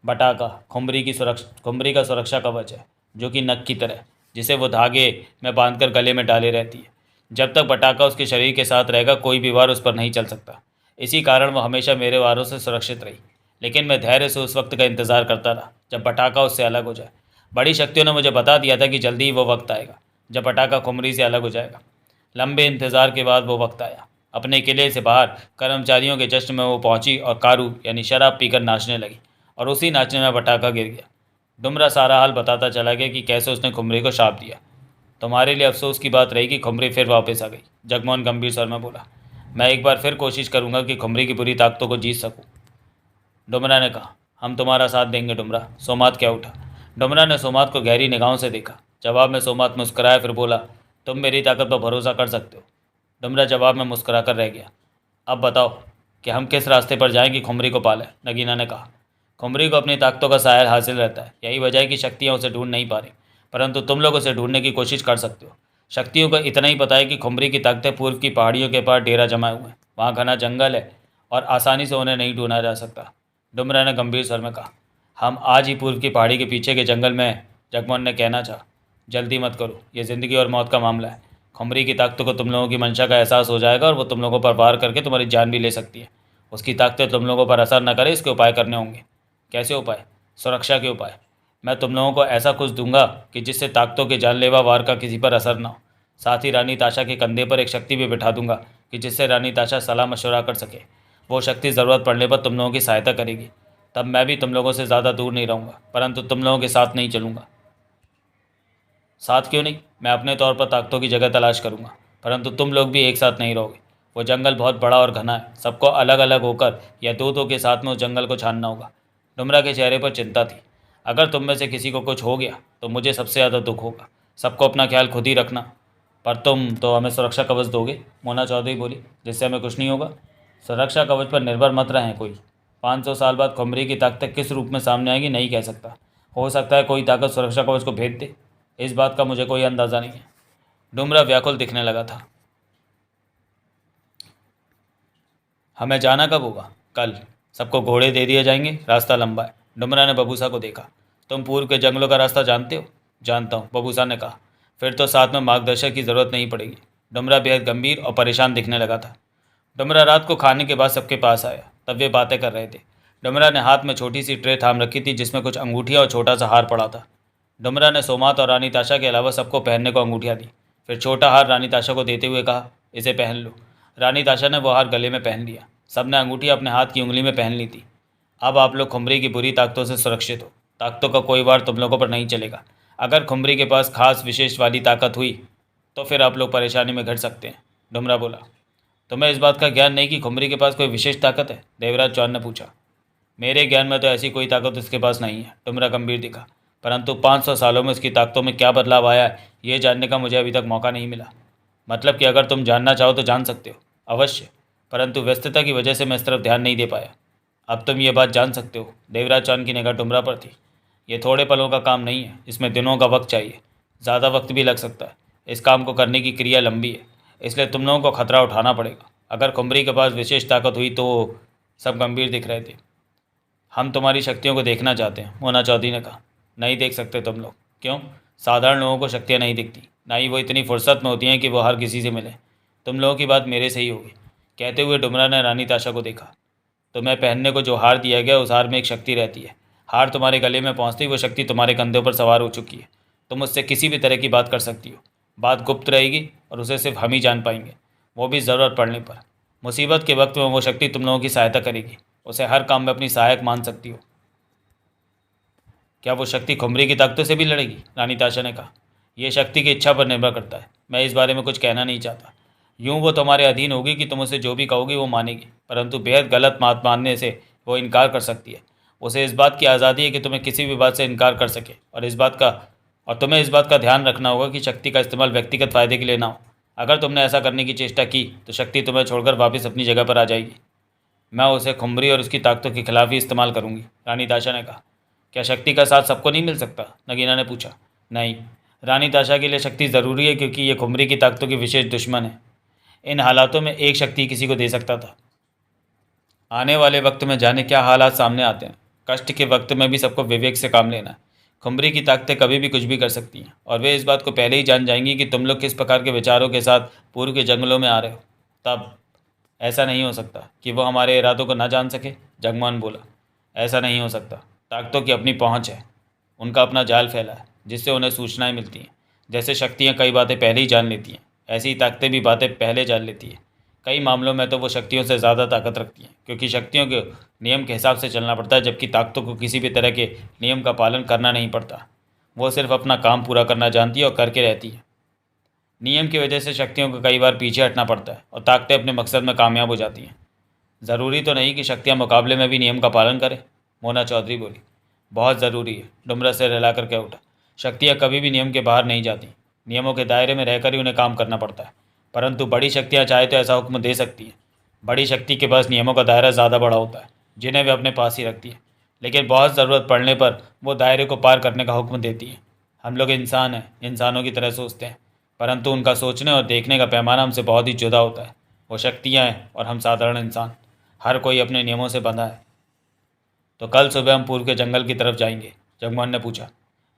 S1: बटाका खुमरी का सुरक्षा कवच है, जो कि नग की तरह, जिसे वो धागे में बांधकर गले में डाले रहती है। जब तक बटाका उसके शरीर के साथ रहेगा, कोई भी वार उस पर नहीं चल सकता। इसी कारण वो हमेशा मेरे वारों से सुरक्षित रही। लेकिन मैं धैर्य से उस वक्त का इंतज़ार करता रहा जब बटाका उससे अलग हो जाए। बड़ी शक्तियों ने मुझे बता दिया था कि जल्दी ही वो वक्त आएगा जब बटाका खुमरी से अलग हो जाएगा। लंबे इंतज़ार के बाद वो वक्त आया। अपने किले से बाहर कर्मचारियों के जश्न में वो पहुंची और कारू यानी शराब पीकर नाचने लगी, और उसी नाचने में पटाखा गिर गया। डुमरा सारा हाल बताता चला गया कि कैसे उसने खुमरी को शाप दिया। तुम्हारे लिए अफसोस की बात रही कि खुमरी फिर वापस आ गई, जगमोहन गंभीर स्वर में बोला। मैं एक बार फिर कोशिश करूंगा कि खुमरी की बुरी ताकतों को जीत सकूं। डुमरा ने कहा। हम तुम्हारा साथ देंगे डुमरा। सोमात क्या उठा। डुमरा ने सोमात को गहरी निगाहों से देखा। जवाब में सोमात मुस्कुराया, फिर बोला, तुम मेरी ताकत पर भरोसा कर सकते हो। डुमरा जवाब में मुस्कुरा कर रह गया। अब बताओ कि हम किस रास्ते पर जाएं कि खुमरी को पालें, नगीना ने कहा। खुमरी को अपनी ताकतों का साया हासिल रहता है। यही वजह है कि शक्तियाँ उसे ढूंढ नहीं पा रही, परंतु तुम लोग उसे ढूंढने की कोशिश कर सकते हो। शक्तियों को इतना ही पता है कि खुमरी की ताकतें पूर्व की पहाड़ियों के पार डेरा जमाए हुए हैं। वहाँ घना जंगल है और आसानी से उन्हें नहीं ढूंढा जा सकता। डुमरा ने गंभीर स्वर में कहा। हम आज ही पूर्व की पहाड़ी के पीछे के जंगल में हैं, जगमोहन ने कहना चाहा। जल्दी मत करो, ये ज़िंदगी और मौत का मामला है। खुमरी की ताकतों को तुम लोगों की मंशा का एहसास हो जाएगा और वो तुम लोगों पर वार करके तुम्हारी जान भी ले सकती है। उसकी ताकतें तुम लोगों पर असर न करे, इसके उपाय करने होंगे। कैसे उपाय? सुरक्षा के उपाय। मैं तुम लोगों को ऐसा कुछ दूंगा कि जिससे ताकतों के जानलेवा वार का किसी पर असर न हो। साथ ही रानी ताशा के कंधे पर एक शक्ति भी बिठा दूंगा कि जिससे रानी ताशा सलाह मशवरा कर सके। वो शक्ति ज़रूरत पड़ने पर तुम लोगों की सहायता करेगी। तब मैं भी तुम लोगों से ज़्यादा दूर नहीं रहूँगा, परंतु तुम लोगों के साथ नहीं चलूँगा। साथ क्यों नहीं? मैं अपने तौर पर ताकतों की जगह तलाश करूँगा, परंतु तुम लोग भी एक साथ नहीं रहोगे। वो जंगल बहुत बड़ा और घना है। सबको अलग अलग होकर या दो दो के साथ में उस जंगल को छानना होगा। डुमरा के चेहरे पर चिंता थी। अगर तुम में से किसी को कुछ हो गया तो मुझे सबसे ज़्यादा दुख होगा। सबको अपना ख्याल खुद ही रखना। पर तुम तो हमें सुरक्षा कवच दोगे, मोना चौधरी बोली, जिससे हमें कुछ नहीं होगा। सुरक्षा कवच पर निर्भर मत रहें। कोई 500 साल बाद खुमरी की ताकतें किस रूप में सामने आएगी नहीं कह सकता। हो सकता है कोई ताकत सुरक्षा कवच को भेद दे। इस बात का मुझे कोई अंदाज़ा नहीं है। डुमरा व्याकुल दिखने लगा था। हमें जाना कब होगा? कल। सबको घोड़े दे दिए जाएंगे। रास्ता लंबा है। डुमरा ने बबूसा को देखा। तुम पूर्व के जंगलों का रास्ता जानते हो? जानता हूँ, बबूसा ने कहा। फिर तो साथ में मार्गदर्शक की ज़रूरत नहीं पड़ेगी। डुमरा बेहद गंभीर और परेशान दिखने लगा था। डुमरा रात को खाने के बाद सबके पास आया। तब वे बातें कर रहे थे। डुमरा ने हाथ में छोटी सी ट्रे थाम रखी थी, जिसमें कुछ अंगूठियाँ और छोटा सा हार पड़ा था। डुमरा ने सोमात और रानी ताशा के अलावा सबको पहनने को अंगूठियाँ दी। फिर छोटा हार रानी ताशा को देते हुए कहा, इसे पहन लो। रानी ताशा ने वो हार गले में पहन लिया। सबने अंगूठी अपने हाथ की उंगली में पहन ली थी। अब आप लोग खुमरी की बुरी ताकतों से सुरक्षित हो। ताकतों का कोई वार तुम लोगों पर नहीं चलेगा। अगर खुमरी के पास खास विशेष वाली ताकत हुई तो फिर आप लोग परेशानी में घट सकते हैं, डुमरा बोला। तुम्हें इस बात का ज्ञान नहीं कि खुमरी के पास कोई विशेष ताकत है? देवराज चौहान ने पूछा। मेरे ज्ञान में तो ऐसी कोई ताकत उसके पास नहीं है, डुमरा गंभीर दिखा। परंतु 500 सालों में उसकी ताकतों में क्या बदलाव आया है, ये जानने का मुझे अभी तक मौका नहीं मिला। मतलब कि अगर तुम जानना चाहो तो जान सकते हो। अवश्य, परंतु व्यस्तता की वजह से मैं इस तरफ ध्यान नहीं दे पाया। अब तुम ये बात जान सकते हो। देवराज चौहान की निगाह डुमरा पर थी। ये थोड़े पलों का काम नहीं है, इसमें दिनों का वक्त चाहिए। ज़्यादा वक्त भी लग सकता है। इस काम को करने की क्रिया लंबी है, इसलिए तुम लोगों को खतरा उठाना पड़ेगा। अगर खुमरी के पास विशेष ताकत हुई तो। सब गंभीर दिख रहे थे। हम तुम्हारी शक्तियों को देखना चाहते हैं, मोना चौधरी ने कहा। नहीं देख सकते तुम लोग। क्यों? साधारण लोगों को शक्तियाँ नहीं दिखती, ना ही वो इतनी फुर्सत में होती हैं कि वो हर किसी से मिले। तुम लोगों की बात मेरे से ही होगी। कहते हुए डुमरा ने रानी ताशा को देखा। तुम्हें पहनने को जो हार दिया गया, उस हार में एक शक्ति रहती है। हार तुम्हारे गले में पहुँचती ही वो शक्ति तुम्हारे कंधों पर सवार हो चुकी है। तुम उससे किसी भी तरह की बात कर सकती हो। बात गुप्त रहेगी और उसे सिर्फ हम ही जान पाएंगे, वो भी ज़रूरत पड़ने पर। मुसीबत के वक्त में वो शक्ति तुम लोगों की सहायता करेगी। उसे हर काम में अपनी सहायक मान सकती हो। क्या वो शक्ति खुमरी की ताकतों से भी लड़ेगी? रानी ताशा ने कहा। यह शक्ति की इच्छा पर निर्भर करता है। मैं इस बारे में कुछ कहना नहीं चाहता। यूँ वो तुम्हारे अधीन होगी कि तुम उसे जो भी कहोगी वो मानेगी, परंतु बेहद गलत बात मानने से वो इनकार कर सकती है। उसे इस बात की आज़ादी है कि तुम्हें किसी भी बात से इनकार कर सके, और तुम्हें इस बात का ध्यान रखना होगा कि शक्ति का इस्तेमाल व्यक्तिगत फ़ायदे के लिए ना हो। अगर तुमने ऐसा करने की चेष्टा की तो शक्ति तुम्हें छोड़कर वापस अपनी जगह पर आ जाएगी। मैं उसे खुमरी और उसकी ताकतों के खिलाफ ही इस्तेमाल करूंगी, रानी ताशा ने कहा। क्या शक्ति का साथ सबको नहीं मिल सकता? नगीना ने पूछा। नहीं, रानी ताशा के लिए शक्ति ज़रूरी है, क्योंकि ये खुमरी की ताकतों की विशेष दुश्मन है। इन हालातों में एक शक्ति किसी को दे सकता था। आने वाले वक्त में जाने क्या हालात सामने आते हैं। कष्ट के वक्त में भी सबको विवेक से काम लेना है। खुमरी की ताकतें कभी भी कुछ भी कर सकती हैं और वे इस बात को पहले ही जान जाएंगी कि तुम लोग किस प्रकार के विचारों के साथ पूर्व के जंगलों में आ रहे हो। तब ऐसा नहीं हो सकता कि वो हमारे इरादों को ना जान सके। जगमोहन बोला, ऐसा नहीं हो सकता। ताकतों की अपनी पहुंच है, उनका अपना जाल फैला है जिससे उन्हें सूचनाएं मिलती हैं। जैसे शक्तियाँ कई बातें पहले ही जान लेती हैं, ऐसी ही ताकतें भी बातें पहले जान लेती हैं। कई मामलों में तो वो शक्तियों से ज़्यादा ताकत रखती हैं, क्योंकि शक्तियों के नियम के हिसाब से चलना पड़ता है, जबकि ताकतों को किसी भी तरह के नियम का पालन करना नहीं पड़ता। वो सिर्फ अपना काम पूरा करना जानती है और करके रहती है। नियम की वजह से शक्तियों को कई बार पीछे हटना पड़ता है और ताकतें अपने मकसद में कामयाब हो जाती हैं। ज़रूरी तो नहीं कि शक्तियाँ मुकाबले में भी नियम का पालन करें, मोना चौधरी बोली। बहुत ज़रूरी है, डुमरा सिर हिलाकर कह उठा। शक्तियाँ कभी भी नियम के बाहर नहीं जाती। नियमों के दायरे में रहकर ही उन्हें काम करना पड़ता है। परंतु बड़ी शक्तियाँ चाहे तो ऐसा हुक्म दे सकती हैं। बड़ी शक्ति के पास नियमों का दायरा ज़्यादा बड़ा होता है, जिन्हें वे अपने पास ही रखती है, लेकिन बहुत ज़रूरत पड़ने पर वो दायरे को पार करने का हुक्म देती है। हम लोग इंसान हैं, इंसानों की तरह सोचते हैं, परंतु उनका सोचने और देखने का पैमाना हमसे बहुत ही जुदा होता है। वो शक्तियाँ हैं और हम साधारण इंसान। हर कोई अपने नियमों से बंधा है। तो कल सुबह हम पूर्व के जंगल की तरफ जाएंगे, जगमोहन ने पूछा।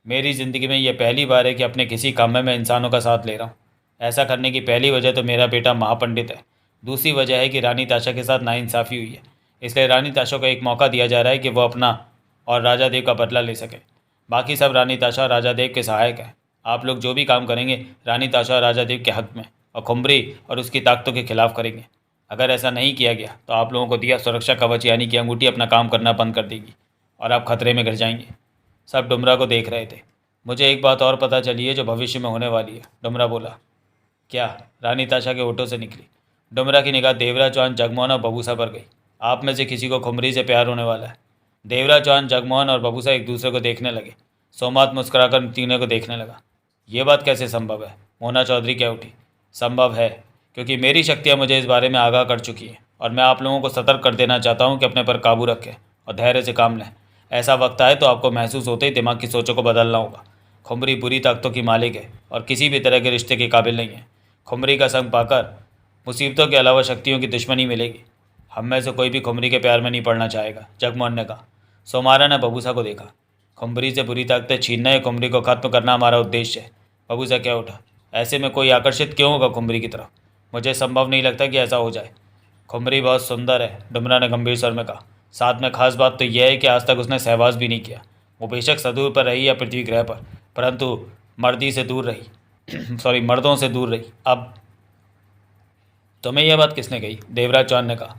S1: मेरी ज़िंदगी में यह पहली बार है कि अपने किसी काम में मैं इंसानों का साथ ले रहा हूँ। ऐसा करने की पहली वजह तो मेरा बेटा महापंडित है। दूसरी वजह है कि रानी ताशा के साथ नाइंसाफ़ी हुई है, इसलिए रानी ताशा को एक मौका दिया जा रहा है कि वो अपना और राजा देव का बदला ले सके। बाकी सब रानी ताशा और राजा देव के सहायक हैं। आप लोग जो भी काम करेंगे रानी ताशा और राजा देव के हक़ में और खुमरी और उसकी ताकतों के खिलाफ करेंगे। अगर ऐसा नहीं किया गया तो आप लोगों को दिया सुरक्षा कवच यानी कि अंगूठी अपना काम करना बंद कर देगी और आप खतरे में गिर जाएंगे। सब डुमरा को देख रहे थे। मुझे एक बात और पता चली है जो भविष्य में होने वाली है, डुमरा बोला। क्या? रानी ताशा के होठों से निकली। डुमरा की निगाह देवरा चौहान, जगमोहन और बबूसा पर गई। आप में से किसी को खुमरी से प्यार होने वाला है। देवरा चौहान, जगमोहन और बबूसा एक दूसरे को देखने लगे। सोमात मुस्कुराकर तीनों को देखने लगा। ये बात कैसे संभव है? मोना चौधरी कह उठी। संभव है क्योंकि मेरी शक्तियाँ मुझे इस बारे में आगाह कर चुकी हैं और मैं आप लोगों को सतर्क कर देना चाहता हूँ कि अपने पर काबू रखें और धैर्य से काम लें। ऐसा वक्त आए तो आपको महसूस होते ही दिमाग की सोचों को बदलना होगा। खुमरी बुरी ताकतों की मालिक है और किसी भी तरह के रिश्ते के काबिल नहीं है। खुमरी का संग पाकर मुसीबतों के अलावा शक्तियों की दुश्मनी मिलेगी। हम में से कोई भी खुमरी के प्यार में नहीं पड़ना चाहेगा, जगमोहन ने कहा। सोमारा ने बबूसा को देखा। खुमरी से बुरी ताकतें छीनना या खुमरी को खत्म करना हमारा उद्देश्य है, बबूसा क्या उठा। ऐसे में कोई आकर्षित क्यों होगा खुमरी की तरफ? मुझे संभव नहीं लगता कि ऐसा हो जाए। खुमरी बहुत सुंदर है, डुमरा ने गंभीर स्वर में कहा। साथ में खास बात तो यह है कि आज तक उसने सहवास भी नहीं किया। वो बेशक सदूर पर रही या पृथ्वी ग्रह पर, परंतु मर्दी से दूर रही सॉरी मर्दों से दूर रही। अब तुम्हें यह बात किसने कही? देवराज चौहान ने कहा।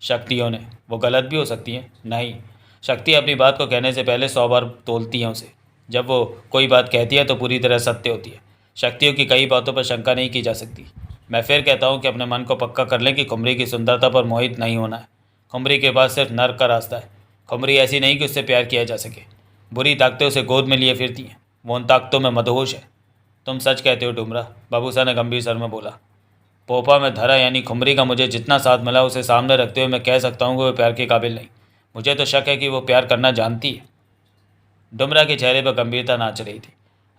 S1: शक्तियों ने। वो गलत भी हो सकती हैं। नहीं, शक्ति अपनी बात को कहने से पहले 100 बार तोलती हैं उसे। जब वो कोई बात कहती है तो पूरी तरह सत्य होती है। शक्तियों की कई बातों पर शंका नहीं की जा सकती। मैं फिर कहता हूँ कि अपने मन को पक्का कर लें कि खुमरी की सुंदरता पर मोहित नहीं होना है। खुमरी के पास सिर्फ नर्क का रास्ता है। खुमरी ऐसी नहीं कि उससे प्यार किया जा सके। बुरी ताकतें उसे गोद में लिए फिरती हैं। वो उन ताकतों में मदहोश है। तुम सच कहते हो डुमरा, बाबूसा ने गंभीर स्वर में बोला। पोपा में धरा यानी खुमरी का मुझे जितना साथ मिला उसे सामने रखते हुए मैं कह सकता हूँ कि वो प्यार के काबिल नहीं। मुझे तो शक है कि वो प्यार करना जानती है। डुमरा के चेहरे पर गंभीरता नाच रही थी।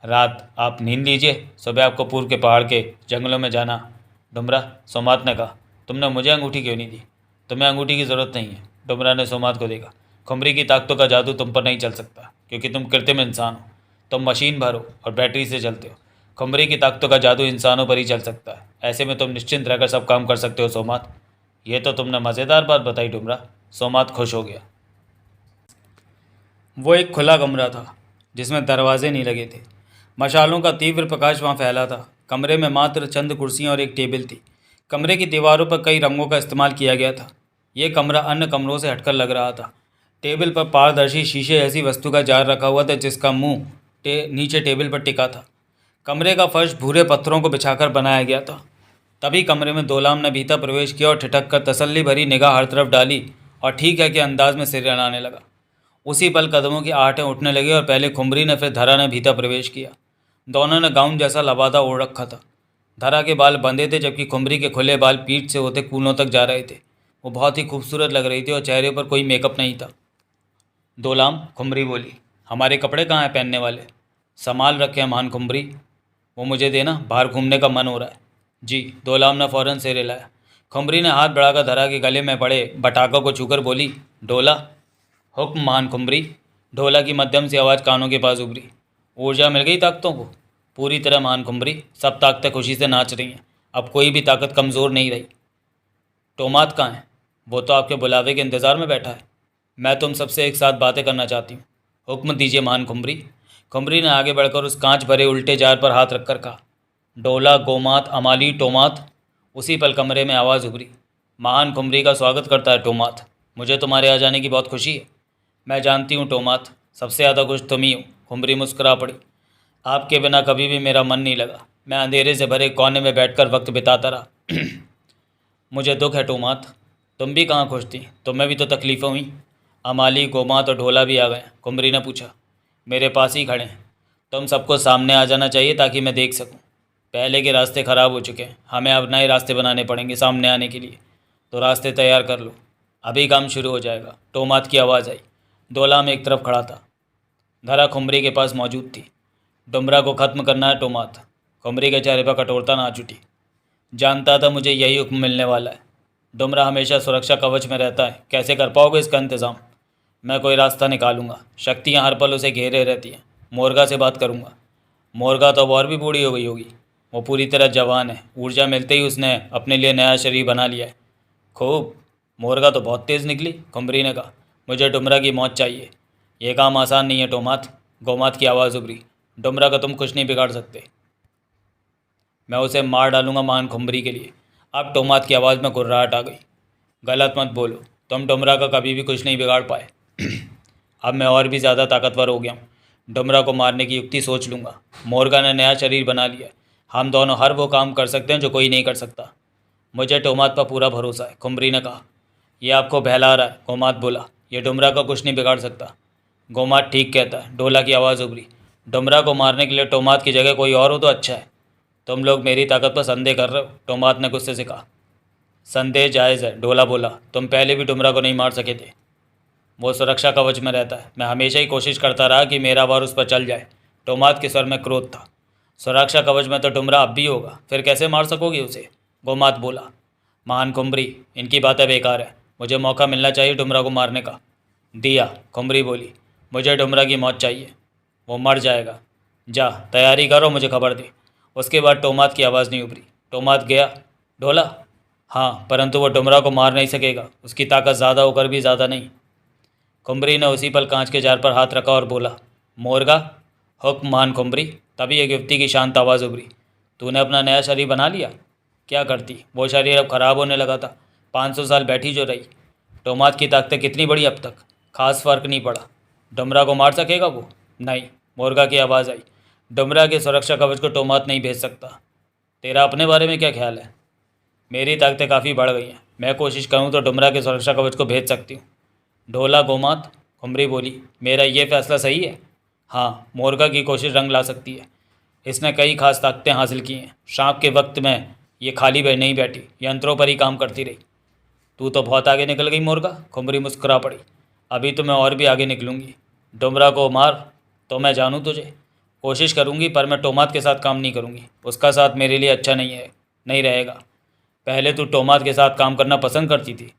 S1: रात आप नींद लीजिए, सुबह आपको पूर्व के पहाड़ के जंगलों में जाना। डुमरा, सोमात ने कहा। तुमने मुझे अंगूठी क्यों नहीं दी? तुम्हें अंगूठी की ज़रूरत नहीं है। डुमरा ने सोमात को देखा। खुमरी की ताकतों का जादू तुम पर नहीं चल सकता क्योंकि तुम कृत्रिम इंसान हो। तुम मशीन भर हो और बैटरी से चलते हो। खुमरी की ताकतों का जादू इंसानों पर ही चल सकता है। ऐसे में तुम निश्चिंत रहकर सब काम कर सकते हो सोमात। ये तो तुमने मज़ेदार बात बताई डुमरा। सोमात खुश हो गया। वो एक खुला कमरा था जिसमें दरवाजे नहीं लगे थे। मशालों का तीव्र प्रकाश वहाँ फैला था। कमरे में मात्र चंद कुर्सियाँ और एक टेबल थी। कमरे की दीवारों पर कई रंगों का इस्तेमाल किया गया था। ये कमरा अन्य कमरों से हटकर लग रहा था। टेबल पर पारदर्शी शीशे ऐसी वस्तु का जार रखा हुआ था जिसका मुंह नीचे टेबल पर टिका था। कमरे का फर्श भूरे पत्थरों को बिछाकर बनाया गया था। तभी कमरे में दोलाम ने भीतर प्रवेश किया और ठिठक कर तसल्ली भरी निगाह हर तरफ डाली और ठीक है कि अंदाज में सिर हिलाने लगा। उसी पल कदमों की आहटें उठने लगी और पहले खुमरी ने फिर धरा ने भीतर प्रवेश किया। दोनों ने गाउन जैसा लबादा ओढ़ रखा था। धरा के बाल बंधे थे जबकि खुमरी के खुले बाल पीठ से होते कूलों तक जा रहे थे। वो बहुत ही खूबसूरत लग रही थी और चेहरे पर कोई मेकअप नहीं था। दोलाम, खुमरी बोली, हमारे कपड़े कहाँ हैं पहनने वाले? संभाल रखे हैं मान खुमरी, वो मुझे देना, बाहर घूमने का मन हो रहा है। जी। डोलाम ने फौरन सिर हिलाया। खुमरी ने हाथ बढ़ाकर धरा के गले में पड़े बटाकों को छूकर बोली, डोला। हुक्म मान खुमरी। ढोला की मध्यम सी आवाज़ कानों के पास उभरी। ऊर्जा मिल गई ताकतों को? पूरी तरह मान खुमरी। सब ताकतें खुशी से नाच रही हैं। अब कोई भी ताकत कमज़ोर नहीं रही। टोमात कहाँ है? वो तो आपके बुलावे के इंतज़ार में बैठा है। मैं तुम सबसे एक साथ बातें करना चाहती हूँ। हुक्म दीजिए मान खुमरी। खुमरी ने आगे बढ़कर उस कांच भरे उल्टे जार पर हाथ रखकर कहा, डोला, गोमात, अमाली, टोमात। उसी पल कमरे में आवाज़ उभरी, महान खुमरी का स्वागत करता है टोमात। मुझे तुम्हारे आ जाने की बहुत खुशी है। मैं जानती हूँ टोमात, सबसे ज़्यादा खुश तुम ही हो। खुमरी मुस्कुरा पड़ी। आपके बिना कभी भी मेरा मन नहीं लगा। मैं अंधेरे से भरे कोने में बैठकर वक्त बिताता रहा। मुझे दुख है टोमात। तुम भी कहाँ खुश थी? तुम्हें भी तो तकलीफ़ें हुई। अमाली, गोमात और ढोला भी आ गए। खुमरी ने पूछा। मेरे पास ही खड़े हैं। तुम सबको सामने आ जाना चाहिए ताकि मैं देख सकूं। पहले के रास्ते ख़राब हो चुके हैं, हमें अब नए रास्ते बनाने पड़ेंगे सामने आने के लिए। तो रास्ते तैयार कर लो, अभी काम शुरू हो जाएगा। टोमात की आवाज़ आई। डोला में एक तरफ खड़ा था। धरा खुमरी के पास मौजूद थी। डुमरा को ख़त्म करना है टोमात। खुमरी के चेहरे पर कठोरता नाच उठी। जानता था मुझे यही हुक्म मिलने वाला है। डुमरा हमेशा सुरक्षा कवच में रहता है, कैसे कर पाओगे इसका इंतज़ाम? मैं कोई रास्ता निकालूंगा। शक्तियाँ हर पल उसे घेरे रहती हैं। मोरगा से बात करूंगा। मोरगा तो अब और भी बूढ़ी हो गई होगी। वो पूरी तरह जवान है। ऊर्जा मिलते ही उसने अपने लिए नया शरीर बना लिया है। खूब। मोरगा तो बहुत तेज़ निकली। खुमरी ने कहा, मुझे डुमरा की मौत चाहिए। यह काम आसान नहीं है टोमात। गोमात की आवाज़ उभरी। डुमरा का तुम कुछ नहीं बिगाड़ सकते। मैं उसे मार डालूंगा मान खुमरी के लिए। अब टोमात की आवाज़ में गुर्राहट आ गई। गलत मत बोलो। तुम डुमरा का कभी भी कुछ नहीं बिगाड़ पाए। अब मैं और भी ज़्यादा ताकतवर हो गया हूँ। डुमरा को मारने की युक्ति सोच लूँगा। मोरगा ने नया शरीर बना लिया। हम दोनों हर वो काम कर सकते हैं जो कोई नहीं कर सकता। मुझे टोमात पर पूरा भरोसा है। खुमरी ने कहा। यह आपको बहला रहा है, गोमात बोला। यह डुमरा का कुछ नहीं बिगाड़ सकता। गोमात ठीक कहता है। डोला की आवाज़ उभरी। डुमरा को मारने के लिए टोमात की जगह कोई और हो तो अच्छा है। तुम लोग मेरी ताकत पर संदेह कर रहे हो, टोमात ने गुस्से से कहा। संदेह जायज़ है, डोला बोला। तुम पहले भी डुमरा को नहीं मार सके थे। वो सुरक्षा कवच में रहता है। मैं हमेशा ही कोशिश करता रहा कि मेरा वार उस पर चल जाए। टोमात के स्वर में क्रोध था। सुरक्षा कवच में तो डुमरा अब भी होगा, फिर कैसे मार सकोगे उसे? गोमात बोला। महान खुमरी, इनकी बातें बेकार है। मुझे मौका मिलना चाहिए डुमरा को मारने का। दिया। खुमरी बोली। मुझे डुमरा की मौत चाहिए। वो मर जाएगा। जा तैयारी करो, मुझे खबर दे। उसके बाद टोमात की आवाज़ नहीं उभरी। टोमात गया। ढोला? हाँ, परंतु वो डुमरा को मार नहीं सकेगा। उसकी ताकत ज़्यादा होकर भी ज़्यादा नहीं। खुमरी ने उसी पल कांच के जार पर हाथ रखा और बोला, मोरगा। हुक्म मान खुमरी। तभी एक युवती की शांत आवाज़ उभरी। तूने अपना नया शरीर बना लिया? क्या करती, वो शरीर अब खराब होने लगा था। 500 साल बैठी जो रही। टोमात की ताकतें कितनी बड़ी अब तक, खास फर्क नहीं पड़ा। डुमरा को मार सकेगा वो? नहीं। मोरगा की आवाज़ आई। डुमरा के सुरक्षा कवच को टोमात नहीं भेज सकता। तेरा अपने बारे में क्या ख्याल है? मेरी ताकतें काफ़ी बढ़ गई हैं। मैं कोशिश करूँ तो डुमरा के सुरक्षा कवच को भेज सकती हूँ। ढोला, गोमात। खुमरी बोली। मेरा ये फैसला सही है? हाँ, मोरगा की कोशिश रंग ला सकती है। इसने कई खास ताकतें हासिल की हैं। शाम के वक्त में ये खाली नहीं बैठी, यंत्रों पर ही काम करती रही। तू तो बहुत आगे निकल गई मोरगा। खुमरी मुस्कुरा पड़ी। अभी तो मैं और भी आगे निकलूँगी। डुमरा को मार तो मैं जानूँ तुझे। कोशिश करूँगी, पर मैं टोमात के साथ काम नहीं करूँगी। उसका साथ मेरे लिए अच्छा नहीं रहेगा। पहले तू टोमात के साथ काम करना पसंद करती थी,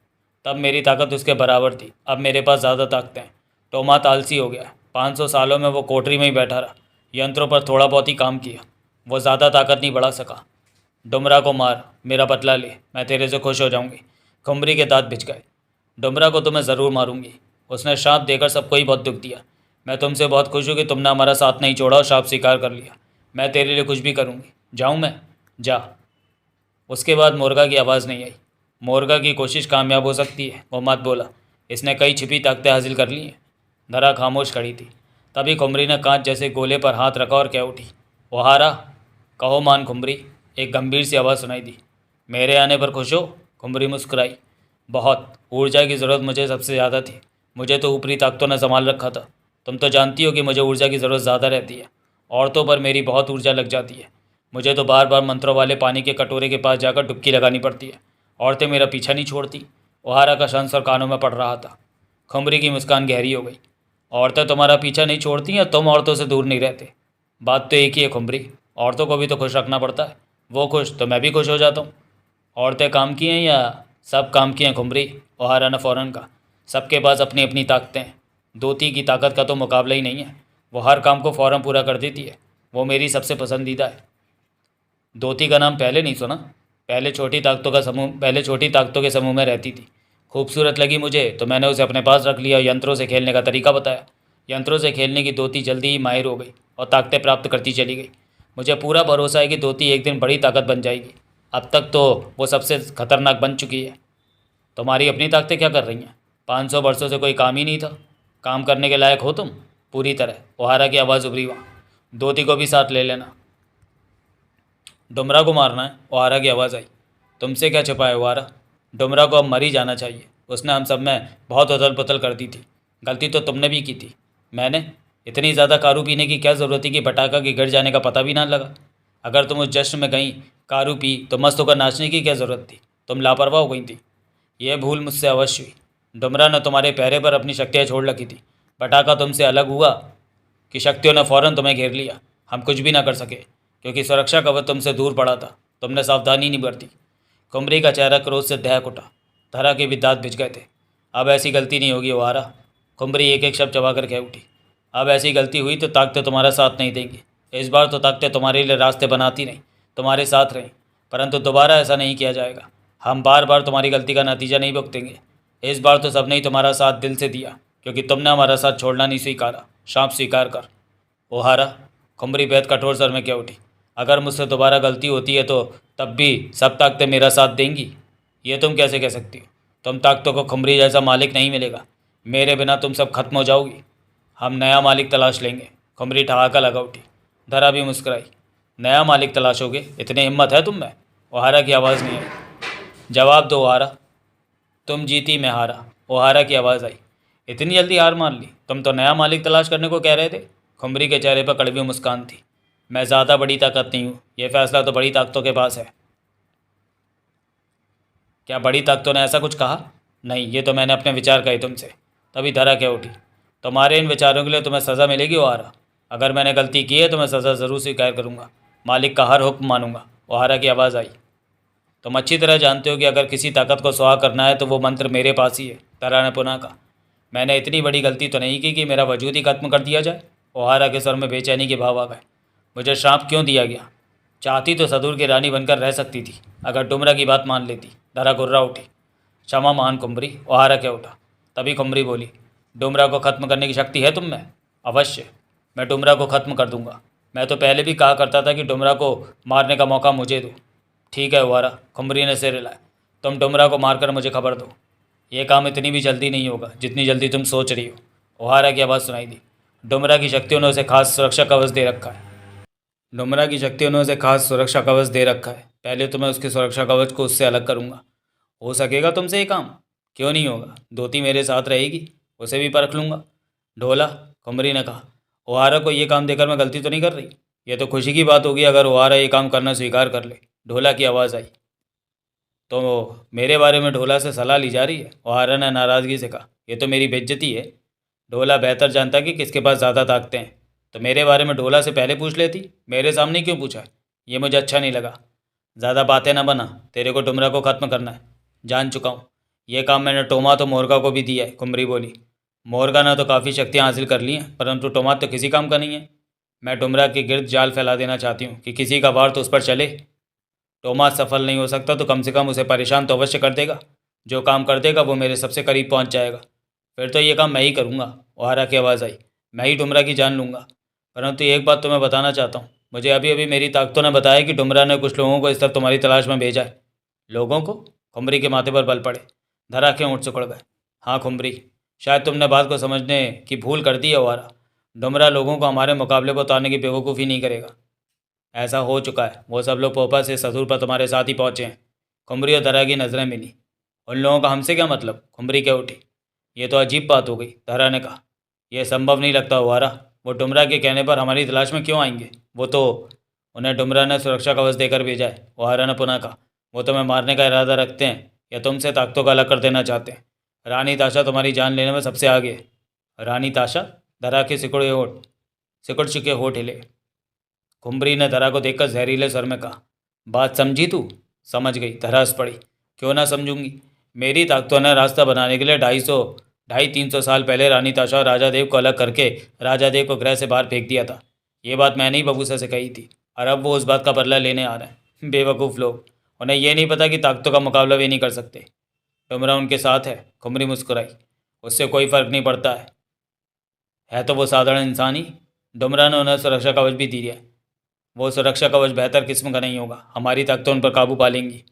S1: तब मेरी ताकत उसके बराबर थी। अब मेरे पास ज़्यादा ताकतें हैं। टोमात आलसी हो गया। 500 सालों में वो कोठरी में ही बैठा रहा, यंत्रों पर थोड़ा बहुत ही काम किया। वो ज़्यादा ताकत नहीं बढ़ा सका। डुमरा को मार, मेरा बदला ले, मैं तेरे से खुश हो जाऊंगी। खुमरी के दांत भिज गए। डुमरा को तो मैं ज़रूर मारूंगी। उसने शाप देकर सबको ही बहुत दुख दिया। मैं तुमसे बहुत खुश हूँ कि तुमने हमारा साथ नहीं छोड़ा और शाप स्वीकार कर लिया। मैं तेरे लिए कुछ भी करूँगी। जाऊँ मैं? जा। उसके बाद मोरगा की आवाज़ नहीं आई। मोरगा की कोशिश कामयाब हो सकती है, गोमात बोला। इसने कई छिपी ताकतें हासिल कर ली हैं। धरा खामोश खड़ी थी। तभी खुमरी ने कांच जैसे गोले पर हाथ रखा और कह उठी, ओहारा। कहो मान खुमरी। एक गंभीर सी आवाज़ सुनाई दी। मेरे आने पर खुश हो? खुमरी मुस्कुराई। बहुत। ऊर्जा की ज़रूरत मुझे सबसे ज़्यादा थी। मुझे तो ऊपरी ताकतों ने संभाल रखा था। तुम तो जानती हो कि मुझे ऊर्जा की ज़रूरत ज़्यादा रहती है। औरतों पर मेरी बहुत ऊर्जा लग जाती है। मुझे तो बार बार मंत्रों वाले पानी के कटोरे के पास जाकर डुबकी लगानी पड़ती है। औरतें मेरा पीछा नहीं छोड़ती। ओहारा का शंस और कानों में पड़ रहा था। खुमरी की मुस्कान गहरी हो गई। औरतें तुम्हारा पीछा नहीं छोड़ती या तुम औरतों से दूर नहीं रहते? बात तो एक ही है खुमरी। औरतों को भी तो खुश रखना पड़ता है। वो खुश तो मैं भी खुश हो जाता हूँ। औरतें काम की हैं या सब काम की हैं खुमरी? ओहारा ने फ़ौरन कहा। सबके पास अपनी अपनी ताकतें हैं। धोती की ताकत का तो मुकाबला ही नहीं है। वो हर काम को फ़ौरन पूरा कर देती है। वो मेरी सबसे पसंदीदा है। धोती का नाम पहले नहीं सुना? पहले छोटी ताकतों के समूह में रहती थी। खूबसूरत लगी मुझे तो मैंने उसे अपने पास रख लिया और यंत्रों से खेलने का तरीका बताया। यंत्रों से खेलने की धोती जल्दी ही माहिर हो गई और ताकतें प्राप्त करती चली गई। मुझे पूरा भरोसा है कि धोती एक दिन बड़ी ताकत बन जाएगी। अब तक तो वो सबसे खतरनाक बन चुकी है। तुम्हारी अपनी ताकतें क्या कर रही हैं? 500 वर्षों से कोई काम ही नहीं था। काम करने के लायक हो तुम? पूरी तरह। ओहारा की आवाज़ उभरी वहाँ। धोती को भी साथ ले लेना। डुमरा को मारना है? ओहारा की आवाज़ आई। तुमसे क्या छुपा है ओहारा? डुमरा को अब मर ही जाना चाहिए। उसने हम सब में बहुत उथल पुथल कर दी थी। गलती तो तुमने भी की थी। मैंने? इतनी ज़्यादा कारू पीने की क्या ज़रूरत थी कि पटाखा के गिर जाने का पता भी ना लगा? अगर तुम उस जश्न में गई कारू पी तो मस्त होकर नाचने की क्या ज़रूरत थी? तुम लापरवाह हो गई थी। यह भूल मुझसे अवश्य हुई। डुमरा ने तुम्हारे पहरे पर अपनी शक्तियाँ छोड़ रखी थी। पटाखा तुमसे अलग हुआ कि शक्तियों ने फौरन तुम्हें घेर लिया। हम कुछ भी ना कर सके क्योंकि सुरक्षा कवच तुमसे दूर पड़ा था। तुमने सावधानी नहीं बरती। कुमरी का चेहरा क्रोध से दहक उठा। धरा के भी दांत भिज गए थे। अब ऐसी गलती नहीं होगी ओहारा। कुमरी एक एक शब्द चबाकर कह उठी। अब ऐसी गलती हुई तो ताकतें तुम्हारा साथ नहीं देंगी। इस बार तो ताकतें तुम्हारे लिए रास्ते बनाती नहीं, तुम्हारे साथ रहें। परंतु दोबारा ऐसा नहीं किया जाएगा। हम बार बार तुम्हारी गलती का नतीजा नहीं भुगतेंगे। इस बार तो सबने ही तुम्हारा साथ दिल से दिया क्योंकि तुमने हमारा साथ छोड़ना नहीं स्वीकारा। शाप स्वीकार कर ओहारा। खुमरी बेहद कठोर स्वर में कह उठी। अगर मुझसे दोबारा गलती होती है तो तब भी सब ताकतें मेरा साथ देंगी? ये तुम कैसे कह सकती हो? तुम ताकतों को खुमरी जैसा मालिक नहीं मिलेगा। मेरे बिना तुम सब खत्म हो जाओगी। हम नया मालिक तलाश लेंगे। खुमरी ठहाका लगा उठी। धरा भी मुस्कुराई। नया मालिक तलाशोगे? इतनी हिम्मत है तुम में? ओहारा की आवाज़ नहीं आई। जवाब दो ओहारा। तुम जीती मैं हारा। ओहारा की आवाज़ आई। इतनी जल्दी हार मान ली? तुम तो नया मालिक तलाश करने को कह रहे थे। खुमरी के चेहरे पर कड़वी मुस्कान थी। मैं ज़्यादा बड़ी ताकत नहीं हूँ। यह फैसला तो बड़ी ताकतों के पास है। क्या बड़ी ताकतों ने ऐसा कुछ कहा? नहीं, ये तो मैंने अपने विचार कहे तुमसे। तभी धरा क्या उठी। तुम्हारे इन विचारों के लिए तुम्हें सज़ा मिलेगी ओहारा। अगर मैंने गलती की है तो मैं सज़ा ज़रूर स्वीकार करूँगा। मालिक का हर हुक्म मानूंगा। ओहारा की आवाज़ आई। तुम अच्छी तरह जानते हो कि अगर किसी ताकत को सुहा करना है तो वो मंत्र मेरे पास ही है। तारा ने पुनः कहा। मैंने इतनी बड़ी गलती तो नहीं की कि मेरा वजूद ही खत्म कर दिया जाए। ओहारा के स्वर में बेचैनी के भाव आ गए। मुझे श्राप क्यों दिया गया? चाहती तो सदूर की रानी बनकर रह सकती थी अगर डुमरा की बात मान लेती। धरा गुर्रा उठी। क्षमा महान कुमरी। ओहारा क्या उठा। तभी कुमरी बोली। डुमरा को ख़त्म करने की शक्ति है तुम में? अवश्य। मैं डुमरा को ख़त्म कर दूंगा। मैं तो पहले भी कहा करता था कि डुमरा को मारने का मौका मुझे दो। ठीक है ओहारा। खुमरी ने सिर हिलाया। तुम डुमरा को मारकर मुझे खबर दो। ये काम इतनी भी जल्दी नहीं होगा जितनी जल्दी तुम सोच रही हो। ओहारा की आवाज़ सुनाई दी। डुमरा की शक्तियों ने उसे खास सुरक्षा कवच दे रखा है। डुमरा की शक्तियों ने उसे खास सुरक्षा कवच दे रखा है। पहले तो मैं उसके सुरक्षा कवच को उससे अलग करूँगा। हो सकेगा तुमसे ये काम? क्यों नहीं होगा। धोती मेरे साथ रहेगी। उसे भी परख लूँगा। ढोला। कुमरी ने कहा। ओहारा को ये काम देकर मैं गलती तो नहीं कर रही? ये तो खुशी की बात होगी अगर ओहारा ये काम करना स्वीकार कर ले। ढोला की आवाज़ आई। तो मेरे बारे में ढोला से सलाह ली जा रही है? ओहारा ने नाराज़गी से कहा। ये तो मेरी बेइज्जती है। ढोला बेहतर जानता कि किसके पास ज़्यादा ताकतें हैं। तो मेरे बारे में ढोला से पहले पूछ लेती। मेरे सामने क्यों पूछा? ये मुझे अच्छा नहीं लगा। ज़्यादा बातें ना बना। तेरे को डुमरा को ख़त्म करना है। जान चुका हूँ। यह काम मैंने टोमा तो मोरगा को भी दिया है। कुमरी बोली। मोरगा ने तो काफ़ी शक्तियाँ हासिल कर ली हैं परंतु टोमा तो किसी काम का नहीं है। मैं डुमरा के गिर्द जाल फैला देना चाहती हूँ कि किसी का वार तो उस पर चले। टोमास सफल नहीं हो सकता तो कम से कम उसे परेशान तो अवश्य कर देगा। जो काम कर देगा वो मेरे सबसे करीब पहुंच जाएगा। फिर तो ये काम मैं ही करूँगा। ओहारा की आवाज़ आई। मैं ही डुमरा की जान लूँगा। परंतु एक बात तो मैं बताना चाहता हूँ। मुझे अभी अभी मेरी ताकतों ने बताया कि डुमरा ने कुछ लोगों को इस तरफ तुम्हारी तलाश में भेजा है। लोगों को? खुमरी के माथे पर बल पड़े। धरा के ऊँट सिकुड़ गए। हाँ खुमरी, शायद तुमने बात को समझने की भूल कर दी है ओहारा। डुमरा लोगों को हमारे मुकाबले को उतारने की बेवकूफ़ी नहीं करेगा। ऐसा हो चुका है। वो सब लोग पोपा से ससुर पर तुम्हारे साथ ही पहुँचे हैं। खुमरी और धरा की नज़रें मिली। उन लोगों का हमसे क्या मतलब? खुमरी क्या उठी। ये तो अजीब बात हो गई। धरा ने कहा। यह संभव नहीं लगता हुआरा। वो डुमरा के कहने पर हमारी तलाश में क्यों आएंगे? वो तो उन्हें डुमरा ने सुरक्षा कवच देकर भेजा है। ओहारा ने पुनः कहा। वो तुम्हें मारने का इरादा रखते हैं या तुमसे ताकतों का अलग कर देना चाहते हैं? रानी ताशा तुम्हारी जान लेने में सबसे आगे है। रानी ताशा? धरा के सिकुड़ चुके होठ हिले। खुमरी ने धरा को देखकर जहरीले स्वर में कहा। बात समझी तू? समझ गई, धरास पड़ी। क्यों ना समझूंगी। मेरी ताकतों ने रास्ता बनाने के लिए 250-300 साल पहले रानी ताशा और राजा देव को अलग करके राजा देव को ग्रह से बाहर फेंक दिया था। ये बात मैंने ही बबूसा से कही थी और अब वो उस बात का बदला लेने आ रहे हैं। बेवकूफ़ लोग, उन्हें ये नहीं पता कि ताकतों का मुकाबला भी नहीं कर सकते। डुमरा उनके साथ है। खुमरी मुस्कुराई। उससे कोई फ़र्क नहीं पड़ता है तो वो साधारण इंसान ही। डुमरा ने उन्हें सुरक्षा कवच भी दिया। वो सुरक्षा कवच बेहतर किस्म का नहीं होगा। हमारी ताकतें उन पर काबू पा लेंगी।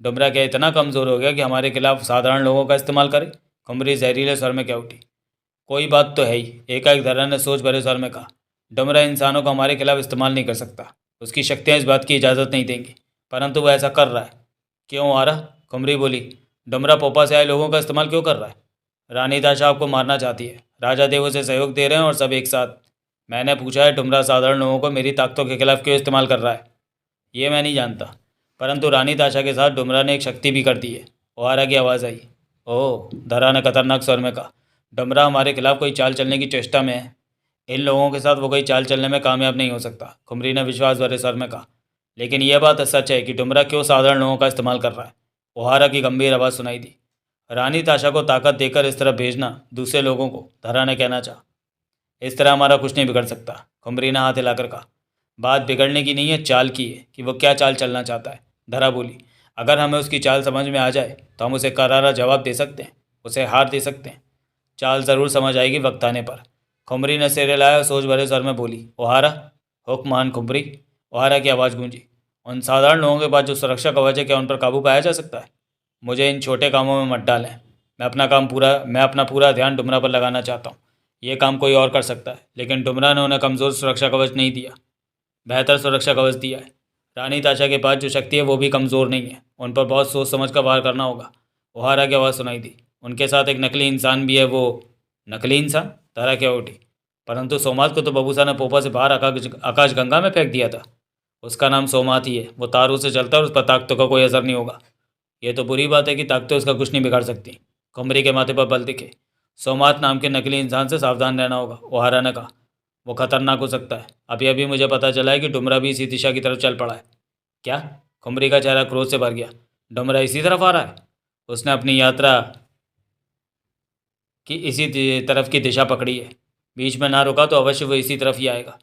S1: डुमरा क्या इतना कमज़ोर हो गया कि हमारे खिलाफ साधारण लोगों का इस्तेमाल करे? खुमरी जहरीले स्वर में क्या उठी। कोई बात तो है ही, एकाएक धरा ने सोच भरे स्वर में कहा। डुमरा इंसानों को हमारे खिलाफ इस्तेमाल नहीं कर सकता। उसकी शक्तियाँ इस बात की इजाज़त नहीं देंगी, परंतु वह ऐसा कर रहा है। क्यों आ रहा? खुमरी बोली। डुमरा पोपा से आए लोगों का इस्तेमाल क्यों कर रहा है? रानी ताशा आपको मारना चाहती है। राजा देव उसे सहयोग दे रहे हैं और सब एक साथ। मैंने पूछा है डुमरा साधारण लोगों को मेरी ताकतों के खिलाफ क्यों इस्तेमाल कर रहा है? ये मैं नहीं जानता, परंतु रानी ताशा के साथ डुमरा ने एक शक्ति भी कर दी है। ओहारा की आवाज़ आई। ओह, धरा ने खतरनाक स्वर में कहा। डुमरा हमारे खिलाफ कोई चाल चलने की चेष्टा में है। इन लोगों के साथ वो कोई चाल चलने में कामयाब नहीं हो सकता, खुमरी ने विश्वास भरे स्वर में कहा। लेकिन यह बात सच है कि डुमरा क्यों साधारण लोगों का इस्तेमाल कर रहा है। ओहारा की गंभीर आवाज़ सुनाई दी। रानी ताशा को ताकत देकर इस तरह भेजना दूसरे लोगों को, धरा ने कहना चाहा। इस तरह हमारा कुछ नहीं बिगड़ सकता, खुमरी ने हाथ हिलाकर कहा। बात बिगड़ने की नहीं है, चाल की है कि वो क्या चाल चलना चाहता है, धरा बोली। अगर हमें उसकी चाल समझ में आ जाए तो हम उसे करारा जवाब दे सकते हैं, उसे हार दे सकते हैं। चाल ज़रूर समझ आएगी वक्त आने पर। खुमरी ने सिर हिलाया और सोच भरे स्वर में बोली। ओहारा, हुक्मान खुमरी। ओहारा की आवाज़ गूंजी। उन साधारण लोगों के पास जो सुरक्षा कवच है, क्या उन पर काबू पाया जा सकता है? मुझे इन छोटे कामों में मत डालें। मैं अपना पूरा ध्यान डुमरा पर लगाना चाहता हूँ। ये काम कोई और कर सकता है, लेकिन डुमरा ने उन्हें कमज़ोर सुरक्षा कवच नहीं दिया, बेहतर सुरक्षा कवच दिया है। रानी ताशा के पास जो शक्ति है वो भी कमज़ोर नहीं है। उन पर बहुत सोच समझ कर वार करना होगा। ओहारा की आवाज़ सुनाई दी। उनके साथ एक नकली इंसान भी है। वो नकली इंसान? तारा क्या उठी। परंतु सोमात को तो बबूसा ने पोपा से बाहर आकाश गंगा में फेंक दिया था। उसका नाम सोमात ही है। वो तारों से चलता है और उस पर ताकतों का कोई असर नहीं होगा। ये तो बुरी बात है कि ताकतें उसका कुछ नहीं बिगाड़ सकती। कमरे के माथे पर बल दिखे। सोमात नाम के नकली इंसान से सावधान रहना होगा, ओहारा ने कहा। वो खतरनाक हो सकता है। अभी अभी मुझे पता चला है कि डुमरा भी इसी दिशा की तरफ चल पड़ा है। क्या? खुमरी का चेहरा क्रोध से भर गया। डुमरा इसी तरफ आ रहा है? उसने अपनी यात्रा की इसी तरफ की दिशा पकड़ी है। बीच में ना रुका तो अवश्य वो इसी तरफ ही आएगा।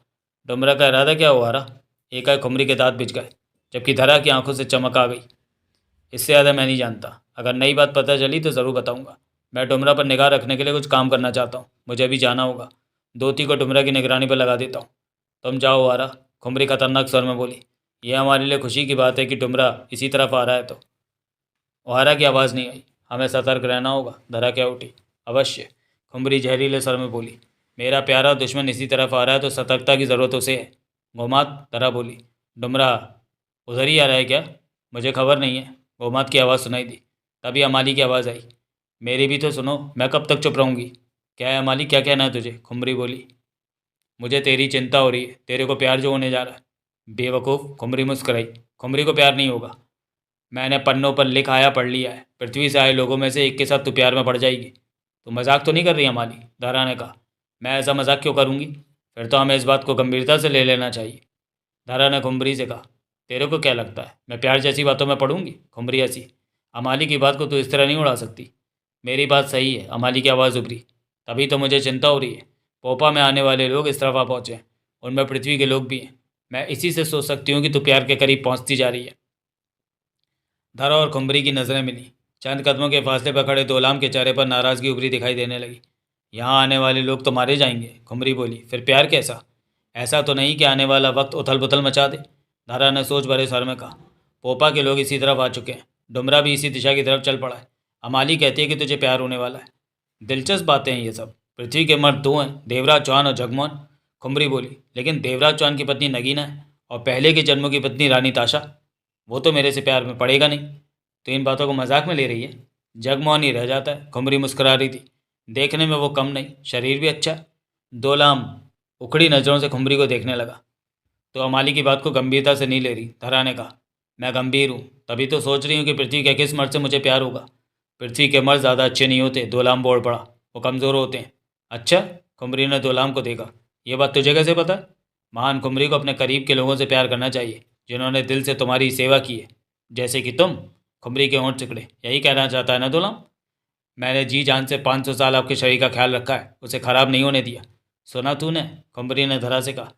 S1: डुमरा का इरादा क्या हुआ रहा? एकाएक खुमरी के दांत बिछ गए, जबकि धरा की आंखों से चमक आ गई। इससे ज़्यादा मैं नहीं जानता। अगर नई बात पता चली तो ज़रूर बताऊंगा। मैं डुमरा पर निगाह रखने के लिए कुछ काम करना चाहता हूँ। मुझे अभी जाना होगा। धोती को डुमरा की निगरानी पर लगा देता हूँ। तुम जाओ आरा, खुमरी खतरनाक स्वर में बोली। यह हमारे लिए खुशी की बात है कि डुमरा इसी तरफ आ रहा है। तो ओहारा की आवाज़ नहीं आई। हमें सतर्क रहना होगा, धरा क्या उठी। अवश्य, खुमरी जहरीले स्वर में बोली। मेरा प्यारा दुश्मन इसी तरफ आ रहा है तो सतर्कता की ज़रूरत उसे है। गोमात, धरा बोली। डुमरा उधर ही आ रहा है क्या? मुझे खबर नहीं है। गोमात की आवाज़ सुनाई दी। तभी अमाली की आवाज़ आई। मेरी भी तो सुनो, मैं कब तक चुप रहूँगी? क्या है अमाली, क्या कहना है तुझे? खुमरी बोली। मुझे तेरी चिंता हो रही है, तेरे को प्यार जो होने जा रहा है। बेवकूफ़, खुमरी मुस्कराई। खुमरी को प्यार नहीं होगा। मैंने पन्नों पर लिखाया पढ़ लिया है। पृथ्वी से आए लोगों में से एक के साथ तू प्यार में पड़ जाएगी। तो मजाक तो नहीं कर रही अमाली? दारा ने कहा। मैं ऐसा मजाक क्यों करूँगी? फिर तो हमें इस बात को गंभीरता से ले लेना चाहिए। दारा ने खुमरी से कहा। तेरे को क्या लगता है मैं प्यार जैसी बातों में पढ़ूंगी? खुमरी हंसी। अमाली की बात को तू इस तरह नहीं उड़ा सकती। मेरी बात सही है, अमाली की आवाज़ उभरी। तभी तो मुझे चिंता हो रही है। पोपा में आने वाले लोग इस तरफ आ पहुँचे हैं। उनमें पृथ्वी के लोग भी हैं। मैं इसी से सोच सकती हूँ कि तू प्यार के करीब पहुँचती जा रही है। धरा और खुमरी की नज़रें मिली। चंद कदमों के फासले पर खड़े दोलाम के चेहरे पर नाराज़गी उभरी दिखाई देने लगी। यहाँ आने वाले लोग तो मारे जाएंगे, खुमरी बोली। फिर प्यार कैसा? ऐसा तो नहीं कि आने वाला वक्त उथल पुथल मचा दे, धारा ने सोच भरे स्वर में कहा। पोपा के लोग इसी तरफ आ चुके हैं। डुमरा भी इसी दिशा की तरफ चल पड़ा है। अमाली कहती है कि तुझे प्यार होने वाला है। दिलचस्प बातें हैं ये सब। पृथ्वी के मर्द दो हैं, देवराज चौहान और जगमोहन, खुमरी बोली। लेकिन देवराज चौहान की पत्नी नगीना है और पहले के जन्मों की पत्नी रानी ताशा। वो तो मेरे से प्यार में पड़ेगा नहीं। तो इन बातों को मजाक में ले रही है? जगमोहन ही रह जाता है, खुमरी मुस्कुरा रही थी। देखने में वो कम नहीं, शरीर भी अच्छा। दोलाम उखड़ी नज़रों से खुमरी को देखने लगा। तो अमाली की बात को गंभीरता से नहीं ले रही, धरा ने कहा। मैं गंभीर हूँ, तभी तो सोच रही हूँ कि पृथ्वी के किस मर्द से मुझे प्यार होगा। पृथ्वी के मर्द ज़्यादा अच्छे नहीं होते, दोलाम बोल पड़ा। वो कमज़ोर होते हैं। अच्छा? खुमरी ने दोलाम को देखा। ये बात तुझे कैसे पता? महान खुमरी को अपने करीब के लोगों से प्यार करना चाहिए। जिन्होंने दिल से तुम्हारी सेवा की है, जैसे कि तुम। खुमरी के होंठ सिकड़े। यही कहना चाहता है ना दोलाम? मैंने जी जान से 500 साल आपके शरीर का ख्याल रखा है, उसे खराब नहीं होने दिया। सुना तूने? खुमरी ने धरा से कहा।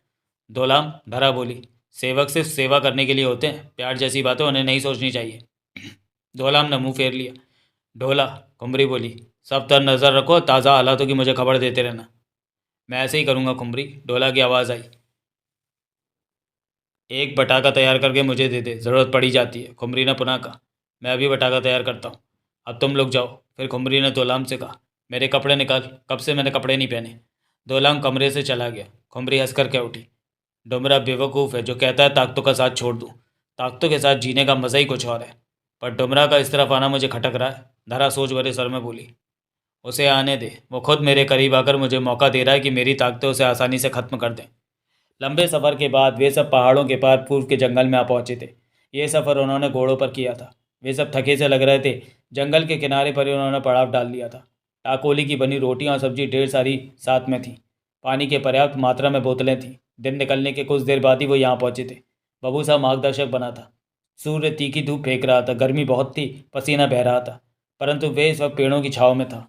S1: दोलाम, धरा बोली, सेवक सिर्फ सेवा करने के लिए होते हैं, प्यार जैसी बातें उन्हें नहीं सोचनी चाहिए। दोलाम ने मुंह फेर लिया। ढोला, खुमरी बोली, सब तर नज़र रखो, ताज़ा हालातों की मुझे खबर देते रहना। मैं ऐसे ही करूँगा खुमरी, ढोला की आवाज़ आई। एक बटाका तैयार करके मुझे दे दे, ज़रूरत पड़ी जाती है, खुमरी ने पुनः कहा। मैं अभी बटाका तैयार करता हूँ, अब तुम लोग जाओ। फिर खुमरी ने दोलाम से कहा, मेरे कपड़े निकाल, कब से मैंने कपड़े नहीं पहने। दोलाम कमरे से चला गया। खुमरी हंस कर कह उठी, डुमरा बेवकूफ़ है जो कहता है ताकतों का साथ छोड़ दूँ। ताकतों के साथ जीने का मज़ा ही कुछ और है। पर डुमरा का इस तरफ आना मुझे खटक रहा है। धरा सोच भरे स्वर में बोली, उसे आने दे, वो खुद मेरे करीब आकर मुझे मौका दे रहा है कि मेरी ताकतें उसे आसानी से ख़त्म कर दें। लंबे सफ़र के बाद वे सब पहाड़ों के पार पूर्व के जंगल में आ पहुंचे थे। ये सफ़र उन्होंने घोड़ों पर किया था। वे सब थके से लग रहे थे। जंगल के किनारे पर ही उन्होंने पड़ाव डाल लिया था। टाकोली की बनी रोटियां और सब्जी ढेर सारी साथ में थी। पानी की पर्याप्त मात्रा में बोतलें थीं। दिन निकलने के कुछ देर बाद ही वो यहाँ पहुंचे थे। बबू साहब मार्गदर्शक बना था। सूर्य तीखी धूप फेंक रहा था, गर्मी बहुत थी, पसीना बह रहा था, परंतु वे इस वक्त पेड़ों की छाँव में था।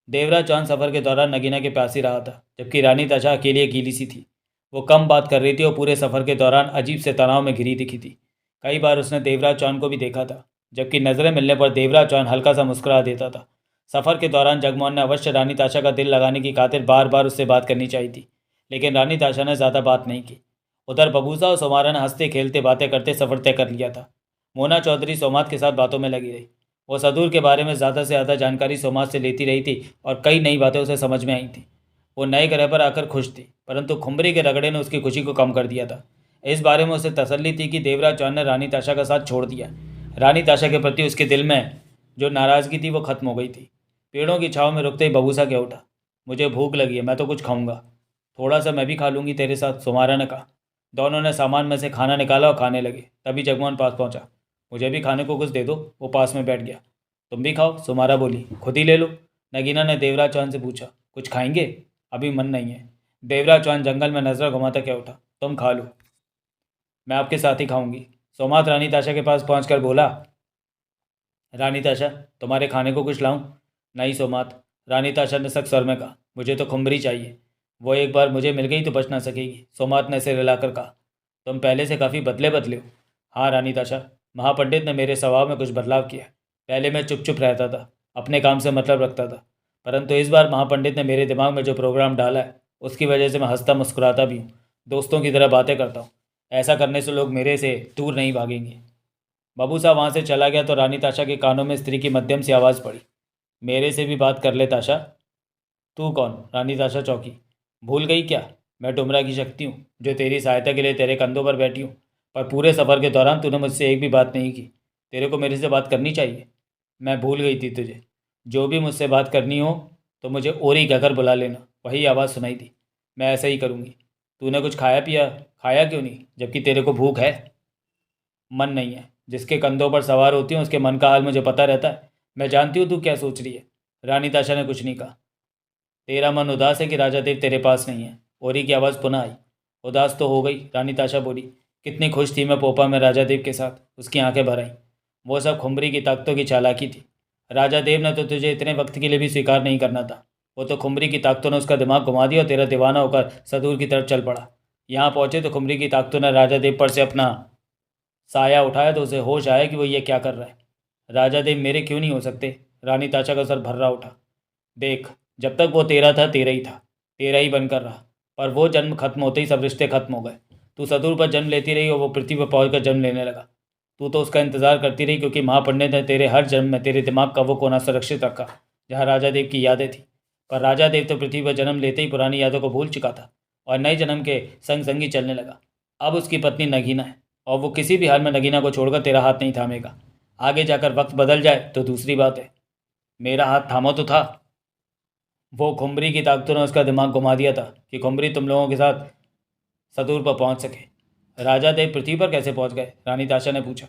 S1: देवराज चौहान सफ़र के दौरान नगीना के पास ही रहा था, जबकि रानी ताशा अकेली गीली सी थी। वो कम बात कर रही थी और पूरे सफ़र के दौरान अजीब से तनाव में घिरी दिखी थी। कई बार उसने देवराज चौहान को भी देखा था, जबकि नज़रें मिलने पर देवराज चौहान हल्का सा मुस्कुरा देता था। सफ़र के दौरान जगमोहन ने अवश्य रानी ताशा का दिल लगाने की खातिर बार बार उससे बात करनी चाहिए थी, लेकिन रानी ताशा ने ज़्यादा बात नहीं की। उधर बबूसा और सोमारा ने हंसते खेलते बातें करते सफ़र तय कर लिया था। मोना चौधरी सोमात के साथ बातों में लगी रही। वो सदूर के बारे में ज़्यादा से ज़्यादा जानकारी सोमात से लेती रही थी और कई नई बातें उसे समझ में आई थी। वो नए ग्रह पर आकर खुश थी, परंतु खुमरी के रगड़े ने उसकी खुशी को कम कर दिया था। इस बारे में उसे तसल्ली थी कि देवराज चौहान ने रानी ताशा का साथ छोड़ दिया। रानी ताशा के प्रति उसके दिल में जो नाराज़गी थी वो खत्म हो गई थी। पेड़ों की छाँव में रुकते ही बबूसा कह उठा, मुझे भूख लगी है, मैं तो कुछ खाऊंगा। थोड़ा सा मैं भी खा लूँगी तेरे साथ, सुमारा ने कहा। दोनों ने सामान में से खाना निकाला और खाने लगे। तभी जगमोहन पास पहुंचा। मुझे भी खाने को कुछ दे दो, वो पास में बैठ गया। तुम भी खाओ, सुमारा बोली, खुद ही ले लो। नगीना ने देवराज चौहान से पूछा, कुछ खाएंगे? अभी मन नहीं है। देवराज चौहान जंगल में नजर घुमाता क्या उठा, तुम खा लो, मैं आपके साथ ही खाऊंगी। सोमात रानी ताशा के पास पहुंचकर बोला, रानी ताशा, तुम्हारे खाने को कुछ लाऊं? नहीं सोमात, रानी ताशा ने सख्त स्वर में कहा, मुझे तो खुमरी चाहिए। वो एक बार मुझे मिल गई तो बच ना सकेगी, सोमात ने सिर हिलाकर कहा। तुम पहले से काफ़ी बदले बदले हो। हाँ रानी ताशा, महापंडित ने मेरे स्वभाव में कुछ बदलाव किया। पहले मैं चुप चुप रहता था, अपने काम से मतलब रखता था, परंतु इस बार महापंडित ने मेरे दिमाग में जो प्रोग्राम डाला है उसकी वजह से मैं हंसता मुस्कुराता भी हूँ, दोस्तों की तरह बातें करता हूँ। ऐसा करने से लोग मेरे से दूर नहीं भागेंगे। बाबू साहब वहाँ से चला गया तो रानी ताशा के कानों में स्त्री की मध्यम सी आवाज़ पड़ी, मेरे से भी बात कर ले ताशा। तू कौन? रानी ताशा चौंकी। भूल गई क्या? मैं डुमरा की शक्ति हूँ जो तेरी सहायता के लिए तेरे कंधों पर बैठी हूँ। पर पूरे सफ़र के दौरान तूने मुझसे एक भी बात नहीं की। तेरे को मेरे से बात करनी चाहिए। मैं भूल गई थी तुझे। जो भी मुझसे बात करनी हो तो मुझे ओरी कहकर बुला लेना। वही आवाज़ सुनाई दी। मैं ऐसा ही करूँगी। तूने कुछ खाया पिया? खाया क्यों नहीं, जबकि तेरे को भूख है? मन नहीं है। जिसके कंधों पर सवार होती हूँ उसके मन का हाल मुझे पता रहता है। मैं जानती हूँ तू क्या सोच रही है। रानी ताशा ने कुछ नहीं कहा। तेरा मन उदास है कि राजा देव तेरे पास नहीं है? ओरी की आवाज़ पुनः आई। उदास तो हो गई, रानी ताशा बोली। कितनी खुश थी मैं पोपा में राजा देव के साथ। उसकी आंखें भर आईं। वो सब खुमरी की ताकतों की चालाकी थी। राजा देव ने तो तुझे इतने वक्त के लिए भी स्वीकार नहीं करना था। वो तो खुमरी की ताकतों ने उसका दिमाग घुमा दिया और तेरा दीवाना होकर सदूर की तरफ चल पड़ा। यहाँ पहुँचे तो खुमरी की ताकतों ने राजा देव पर से अपना साया उठाया तो उसे होश आया कि वो ये क्या कर रहा है। राजा देव मेरे क्यों नहीं हो सकते? रानी ताशा का सर भर्रा उठा। देख, जब तक वो तेरा था तेरा ही था, तेरा ही बनकर रहा, पर वो जन्म खत्म होते ही सब रिश्ते खत्म हो गए। तू सदूर पर जन्म लेती रही और वो पृथ्वी पर पहुँच कर जन्म लेने लगा। तू तो उसका इंतजार करती रही क्योंकि महापंडित ने तेरे हर जन्म में तेरे दिमाग का वो कोना सुरक्षित रखा जहाँ राजा देव की यादें थी। पर राजा देव तो पृथ्वी पर जन्म लेते ही पुरानी यादों को भूल चुका था और नए जन्म के संग संगी चलने लगा। अब उसकी पत्नी नगीना है और वो किसी भी हाल में नगीना को छोड़कर तेरा हाथ नहीं थामेगा। आगे जाकर वक्त बदल जाए तो दूसरी बात है। मेरा हाथ थामा तो था। वो खुमरी की ताकतों ने उसका दिमाग घुमा दिया था कि खुमरी तुम लोगों के साथ सदूर पर पहुंच सके। राजा देव पृथ्वी पर कैसे पहुंच गए? रानी ताशा ने पूछा।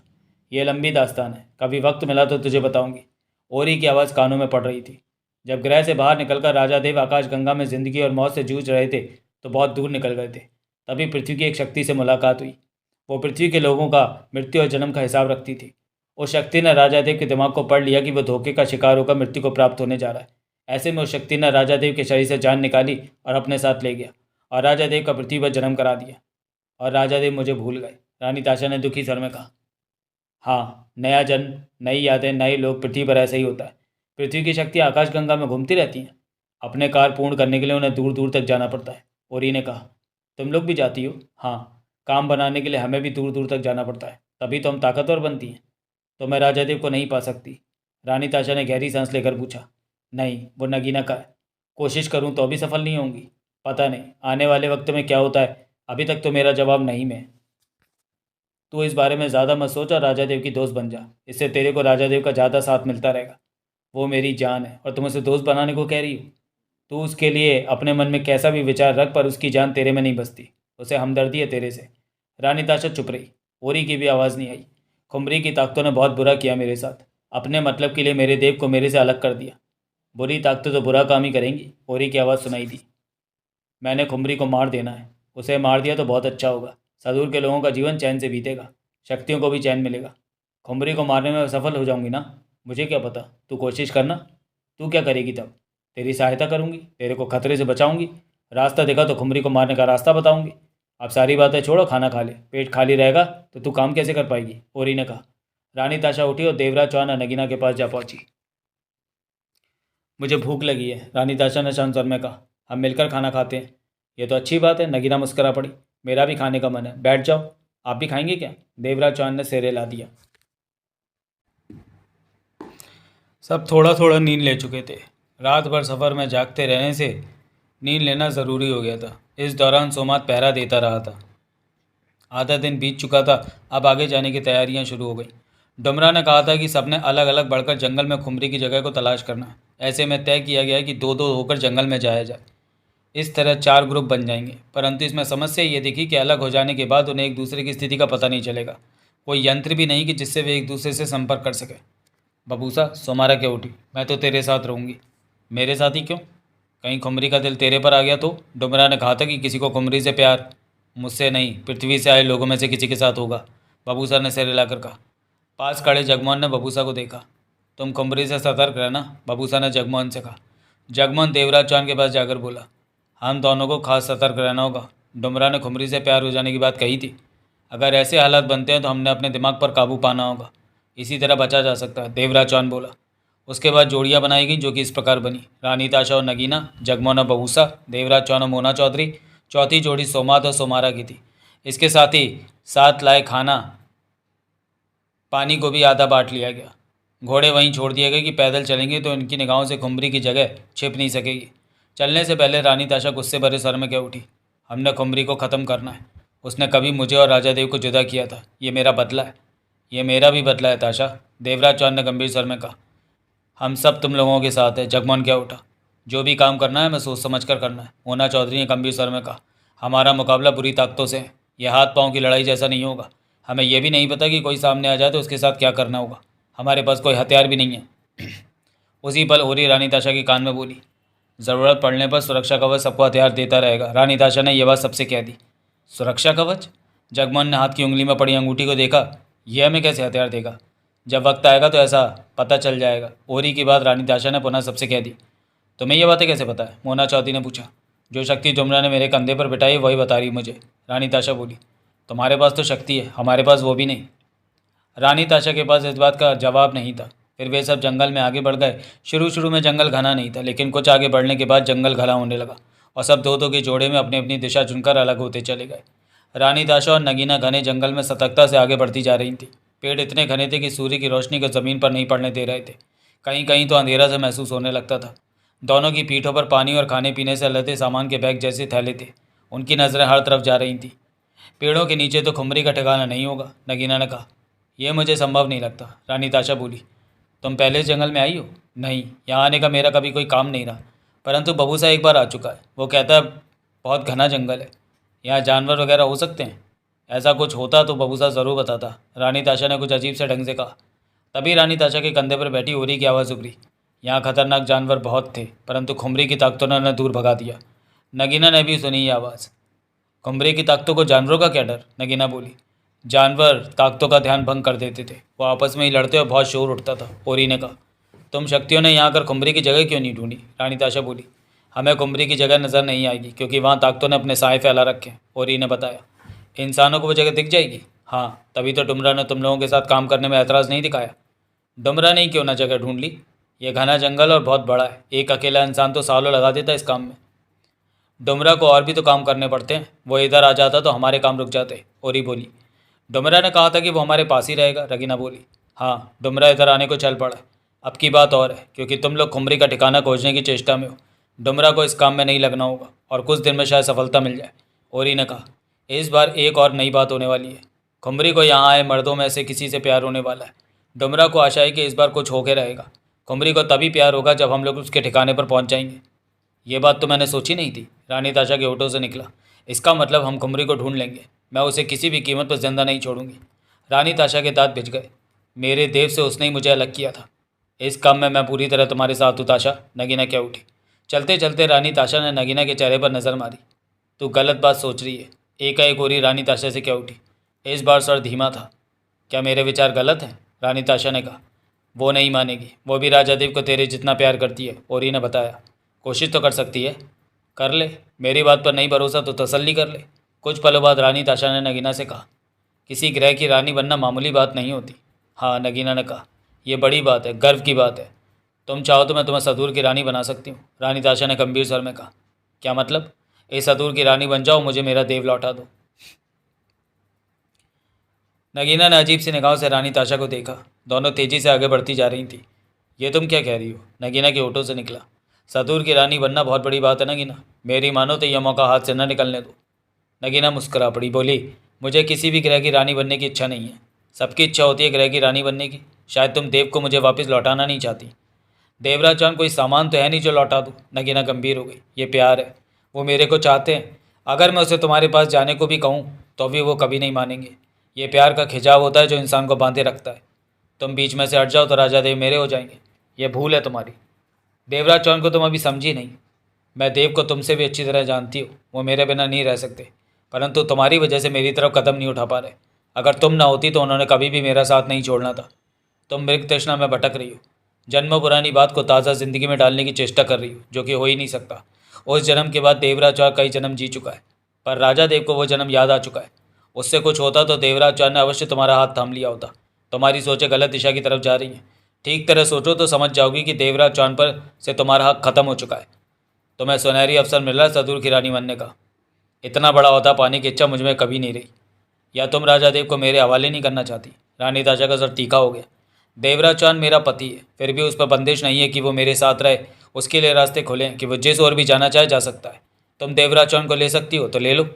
S1: यह लंबी दास्तान है, कभी वक्त मिला तो तुझे बताऊंगी। ओरी की आवाज़ कानों में पड़ रही थी। जब ग्रह से बाहर निकलकर राजा देव आकाश गंगा में जिंदगी और मौत से जूझ रहे थे तो बहुत दूर निकल गए थे। तभी पृथ्वी की एक शक्ति से मुलाकात हुई। वो पृथ्वी के लोगों का मृत्यु और जन्म का हिसाब रखती थी। उस शक्ति ने राजादेव के दिमाग को पढ़ लिया कि वह धोखे का शिकार होकर मृत्यु को प्राप्त होने जा रहा है। ऐसे में उस शक्ति ने राजादेव के शरीर से जान निकाली और अपने साथ ले गया और राजादेव का पृथ्वी पर जन्म करा दिया। और राजादेव मुझे भूल गए, रानी ताशा ने दुखी स्वर में कहा। हाँ, नया जन्म, नई यादें, नए लोग, पृथ्वी पर ऐसा ही होता है। पृथ्वी की शक्ति आकाशगंगा में घूमती रहती हैं। अपने कार्य पूर्ण करने के लिए उन्हें दूर दूर तक जाना पड़ता है। ओरी ने कहा, तुम लोग भी जाती हो? हाँ, काम बनाने के लिए हमें भी दूर दूर तक जाना पड़ता है, तभी तो हम ताकतवर बनती हैं। तो मैं राजादेव को नहीं पा सकती? रानी ताशा ने गहरी सांस लेकर पूछा। नहीं, वो नगीना का है। कोशिश करूं तो भी सफल नहीं होंगी। पता नहीं आने वाले वक्त में क्या होता है, अभी तक तो मेरा जवाब नहीं में। तू इस बारे में ज़्यादा मत सोच और राजादेव की दोस्त बन जा। इससे तेरे को राजादेव का ज़्यादा साथ मिलता रहेगा। वो मेरी जान है और तुम उसे दोस्त बनाने को कह रही हो। तू उसके लिए अपने मन में कैसा भी विचार रख, पर उसकी जान तेरे में नहीं बसती। उसे हमदर्दी है तेरे से। रानी ताशा चुप रही। ओरी की भी आवाज़ नहीं आई। खुमरी की ताकतों ने बहुत बुरा किया मेरे साथ। अपने मतलब के लिए मेरे देव को मेरे से अलग कर दिया। बुरी ताकतें तो बुरा काम ही करेंगी। ओरी की आवाज़ सुनाई दी। मैंने खुमरी को मार देना है। उसे मार दिया तो बहुत अच्छा होगा। सदूर के लोगों का जीवन चैन से बीतेगा, शक्तियों को भी चैन मिलेगा। खुमरी को मारने में सफल हो जाऊंगी ना? मुझे क्या पता, तू कोशिश करना। तू क्या करेगी तब? तेरी सहायता करूंगी, तेरे को खतरे से बचाऊंगी। रास्ता देखा तो खुमरी को मारने का रास्ता बताऊंगी। अब सारी बातें छोड़ो, खाना खा ले। पेट खाली रहेगा तो तू काम कैसे कर पाएगी? ओरी ने कहा। रानी ताशा उठी और देवराज चौहान और नगीना के पास जा पहुंची। मुझे भूख लगी है, रानी ताशा ने शांत स्वर में कहा। हम मिलकर खाना खाते हैं। ये तो अच्छी बात है, नगीना मुस्करा पड़ी। मेरा भी खाने का मन है, बैठ जाओ। आप भी खाएंगे क्या? देवराज चौहान ने सिर हिला दिया। सब थोड़ा थोड़ा नींद ले चुके थे। रात भर सफ़र में जागते रहने से नींद लेना ज़रूरी हो गया था। इस दौरान सोमात पहरा देता रहा था। आधा दिन बीत चुका था, अब आगे जाने की तैयारियां शुरू हो गई। डुमरा ने कहा था कि सबने अलग अलग बढ़कर जंगल में खुमरी की जगह को तलाश करना है। ऐसे में तय किया गया कि दो दो होकर जंगल में जाया जाए। इस तरह 4 ग्रुप बन जाएंगे, परंतु इसमें समस्या ये दिखी कि अलग हो जाने के बाद उन्हें एक दूसरे की स्थिति का पता नहीं चलेगा। कोई यंत्र भी नहीं कि जिससे वे एक दूसरे से संपर्क कर सके। बबूसा, सोमारा क्या उठी? मैं तो तेरे साथ रहूँगी। मेरे साथ ही क्यों? कहीं खुमरी का दिल तेरे पर आ गया तो? डुमरा ने कहा था कि किसी को खुमरी से प्यार मुझसे नहीं, पृथ्वी से आए लोगों में से किसी के साथ होगा। बबूसा ने सिर हिलाकर कहा। पास खड़े जगमोहन ने बबूसा को देखा। तुम खुमरी से सतर्क रहना, बबूसा ने जगमोहन से कहा। जगमोहन देवराज चौहान के पास जाकर बोला। हम दोनों को खास सतर्क रहना होगा। डुमरा ने खुमरी से प्यार हो जाने की बात कही थी। अगर ऐसे हालात बनते हैं तो हमने अपने दिमाग पर काबू पाना होगा। इसी तरह बचा जा सकता है, देवराज चौहान बोला। उसके बाद जोड़ियाँ बनाई गई जो कि इस प्रकार बनी। रानी ताशा और नगीना, जगमोहन और बबूसा, देवराज चौहान और मोना चौधरी। चौथी जोड़ी सोमात और सोमारा की थी। इसके साथ ही साथ लाए खाना पानी को भी आधा बांट लिया गया। घोड़े वहीं छोड़ दिए गए कि पैदल चलेंगे तो इनकी निगाहों से खुमरी की जगह छिप नहीं सकेगी। चलने से पहले रानी ताशा गुस्से भरे स्वर में कह उठी। हमने खुमरी को ख़त्म करना है। उसने कभी मुझे और राजा देव को जुदा किया था। ये मेरा बदला है। ये मेरा भी बदला है ताशा, देवराज चौहान ने गंभीर स्वर में कहा। हम सब तुम लोगों के साथ है, जगमोहन क्या उठा। जो भी काम करना है मैं सोच समझ कर करना है, मोना चौधरी ने गंभीर स्वर में कहा। हमारा मुकाबला बुरी ताकतों से है। यह हाथ पाँव की लड़ाई जैसा नहीं होगा। हमें यह भी नहीं पता कि कोई सामने आ जाए तो उसके साथ क्या करना होगा। हमारे पास कोई हथियार भी नहीं है। उसी पल ओरी रानी ताशा के कान में बोली। ज़रूरत पड़ने पर सुरक्षा कवच सबको हथियार देता रहेगा। रानी ताशा ने यह बात सबसे कह दी। सुरक्षा कवच? जगमोहन ने हाथ की उंगली में पड़ी अंगूठी को देखा। यह हमें कैसे हथियार देगा? जब वक्त आएगा तो ऐसा पता चल जाएगा। ओरी की बात रानी ताशा ने पुनः सबसे कह दी। तुम्हें यह बातें कैसे पता है? मोना चौधरी ने पूछा। जो शक्ति डुमरा ने मेरे कंधे पर बिठाई वही बता रही मुझे, रानी ताशा बोली। तुम्हारे पास तो शक्ति है, हमारे पास वो भी नहीं। रानी ताशा के पास इस बात का जवाब नहीं था। फिर वे सब जंगल में आगे बढ़ गए। शुरू में जंगल घना नहीं था, लेकिन कुछ आगे बढ़ने के बाद जंगल घना होने लगा और सब दो दो के जोड़े में अपनी अपनी दिशा चुनकर अलग होते चले गए। रानी ताशा और नगीना घने जंगल में सतर्कता से आगे बढ़ती जा रही थी। पेड़ इतने घने थे कि सूर्य की रोशनी को ज़मीन पर नहीं पड़ने दे रहे थे। कहीं कहीं तो अंधेरा से महसूस होने लगता था। दोनों की पीठों पर पानी और खाने पीने से लदे सामान के बैग जैसे थैले थे। उनकी नज़रें हर तरफ जा रही थीं। पेड़ों के नीचे तो खुमरी का ठिकाना नहीं होगा, नगीना ने कहा। यह मुझे संभव नहीं लगता, रानी ताशा बोली। तुम पहले इस जंगल में आई हो? नहीं, यहाँ आने का मेरा कभी कोई काम नहीं रहा, परंतु बबूसा एक बार आ चुका है। वो कहता है बहुत घना जंगल है, यहाँ जानवर वगैरह हो सकते हैं। ऐसा कुछ होता तो बबूसा ज़रूर बताता, रानी ताशा ने कुछ अजीब से ढंग से कहा। तभी रानी ताशा के कंधे पर बैठी ओरी की आवाज़ उभरी। यहाँ खतरनाक जानवर बहुत थे, परंतु खुमरी की ताकतों ने उन्हें दूर भगा दिया। नगीना ने भी सुनी ये आवाज़। खुमरी की ताकतों को जानवरों का क्या डर? नगीना बोली। जानवर ताकतों का ध्यान भंग कर देते थे। वो आपस में ही लड़ते और बहुत शोर उठता था। ओरी ने कहा, तुम शक्तियों ने यहाँ आकर कुम्भरी की जगह क्यों नहीं ढूंढी? रानी ताशा बोली, हमें कुम्भरी की जगह नज़र नहीं आएगी क्योंकि वहाँ ताकतों ने अपने साए फैला रखे हैं। ओरी ने बताया, इंसानों को वो जगह दिख जाएगी? हाँ, तभी तो डुमरा ने तुम लोगों के साथ काम करने में ऐतराज़ नहीं दिखाया। डुमरा ने ही क्यों ना जगह ढूंढ ली? ये घना जंगल और बहुत बड़ा है, एक अकेला इंसान तो सालों लगा देता इस काम में। डुमरा को और भी तो काम करने पड़ते हैं, वो इधर आ जाता तो हमारे काम रुक जाते। ओरी बोली, डुमरा ने कहा था कि वो हमारे पास ही रहेगा। रगीना बोली, हाँ, डुमरा इधर आने को चल पड़ा है। अब की बात और है, क्योंकि तुम लोग खुमरी का ठिकाना खोजने की चेष्टा में हो। डुमरा को इस काम में नहीं लगना होगा और कुछ दिन में शायद सफलता मिल जाए। ओरी ने कहा, इस बार एक और नई बात होने वाली है। खुमरी को यहाँ आए मर्दों में से किसी से प्यार होने वाला है। डुमरा को आशा है कि इस बार कुछ होके रहेगा। खुमरी को तभी प्यार होगा जब हम लोग उसके ठिकाने पर पहुँच जाएंगे। ये बात तो मैंने सोची नहीं थी। रानी ताशा के होठों से निकला, इसका मतलब हम खुमरी को ढूंढ लेंगे। मैं उसे किसी भी कीमत पर जिंदा नहीं छोड़ूंगी। रानी ताशा के दांत भिज गए। मेरे देव से उसने ही मुझे अलग किया था। इस काम में मैं पूरी तरह तुम्हारे साथ हूँ ताशा। नगीना क्या उठी। चलते चलते रानी ताशा ने नगीना के चेहरे पर नज़र मारी। तू गलत बात सोच रही है। एकाएक गोरी रानी ताशा से क्या उठी। इस बार सर धीमा था। क्या मेरे विचार गलत हैं? रानी ताशा ने कहा। वो नहीं मानेगी, वो भी राजा देव को तेरे जितना प्यार करती है। ओरी ने बताया, कोशिश तो कर सकती है। कर ले, मेरी बात पर नहीं भरोसा तो तसल्ली कर ले। कुछ पलों बाद रानी ताशा ने नगीना से कहा, किसी ग्रह की रानी बनना मामूली बात नहीं होती। हाँ, नगीना ने कहा, यह बड़ी बात है, गर्व की बात है। तुम चाहो तो मैं तुम्हें सदूर की रानी बना सकती हूँ। रानी ताशा ने गंभीर स्वर में कहा। क्या मतलब? इस सदूर की रानी बन जाओ, मुझे मेरा देव लौटा दो। नगीना ने अजीब सी निगाहों से रानी ताशा को देखा। दोनों तेजी से आगे बढ़ती जा रही थी। ये तुम क्या कह रही हो? नगीना के होठों से निकला। सदूर की रानी बनना बहुत बड़ी बात है नगीना। मेरी मानो तो यह मौका हाथ से न निकलने दो। नगीना मुस्कुरा पड़ी, बोली, मुझे किसी भी ग्रह की रानी बनने की इच्छा नहीं है। सबकी इच्छा होती है ग्रह की रानी बनने की। शायद तुम देव को मुझे वापस लौटाना नहीं चाहती। देवराज चौहान कोई सामान तो है नहीं जो लौटा दूँ। नगीना गंभीर हो गई। ये प्यार है, वो मेरे को चाहते हैं। अगर मैं उसे तुम्हारे पास जाने को भी कहूँ तो भी वो कभी नहीं मानेंगे। ये प्यार का खिंचाव होता है जो इंसान को बांधे रखता है। तुम बीच में से हट जाओ तो राजा देव मेरे हो जाएंगे। ये भूल है तुम्हारी। देवराज चौहान को तुम अभी समझी नहीं। मैं देव को तुमसे भी अच्छी तरह जानती हूँ। वो मेरे बिना नहीं रह सकते, परंतु तुम्हारी वजह से मेरी तरफ कदम नहीं उठा पा रहे। अगर तुम ना होती तो उन्होंने कभी भी मेरा साथ नहीं छोड़ना था। तुम मृग तृष्णा में भटक रही हो। जन्म पुरानी बात को ताज़ा ज़िंदगी में डालने की चेष्टा कर रही हो, जो कि हो ही नहीं सकता। उस जन्म के बाद देवराज चौहान कई जन्म जी चुका है, पर राजा देव को वो जन्म याद आ चुका है। उससे कुछ होता तो देवराज चौहान ने अवश्य तुम्हारा हाथ थाम लिया होता। तुम्हारी सोचें गलत दिशा की तरफ जा रही हैं। ठीक तरह सोचो तो समझ जाओगी कि देवराज चौहान पर से तुम्हारा हक खत्म हो चुका है। तुम्हें सुनहरी अवसर मिल रहा है सदूर की रानी बनने का। इतना बड़ा ओहदा पाने की इच्छा मुझ में कभी नहीं रही। या तुम राजा देव को मेरे हवाले नहीं करना चाहती? रानी ताशा का सर तीखा हो गया। देवराज चौहान मेरा पति है, फिर भी उस पर बंदिश नहीं है कि वो मेरे साथ रहे। उसके लिए रास्ते खुले हैं कि वो जिस ओर भी जाना चाहे जा सकता है। तुम देवराज चौहान को ले सकती हो तो ले लो।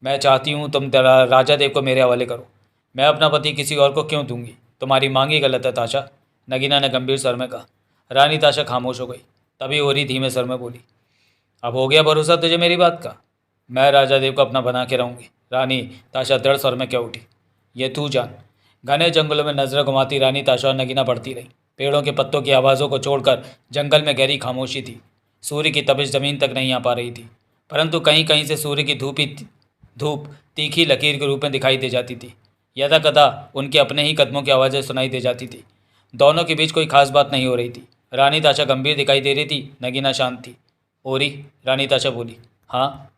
S1: मैं चाहती हूँ तुम राजा देव को मेरे हवाले करो। मैं अपना पति किसी और को क्यों दूंगी? तुम्हारी मांग ही गलत है ताशा। नगीना ने गंभीर स्वर में कहा। रानी ताशा खामोश हो गई। तभी ओरी धीमे स्वर में बोली, अब हो गया भरोसा तुझे मेरी बात का? मैं राजा देव को अपना बना के रहूँगी। रानी ताशा दृढ़ स्वर में क्या उठी। ये तू जान। घने जंगलों में नजरें घुमाती रानी ताशा और नगीना बढ़ती रही। पेड़ों के पत्तों की आवाज़ों को छोड़कर जंगल में गहरी खामोशी थी। सूर्य की तपिश ज़मीन तक नहीं आ पा रही थी, परंतु कहीं कहीं से सूर्य की धूप तीखी लकीर के रूप में दिखाई दे जाती थी। यदा कदा उनके अपने ही कदमों की आवाज़ें सुनाई दे जाती थी। दोनों के बीच कोई खास बात नहीं हो रही थी। रानी ताशा गंभीर दिखाई दे रही थी, नगीना शांत थी। ओरी, रानी ताशा बोली, हाँ?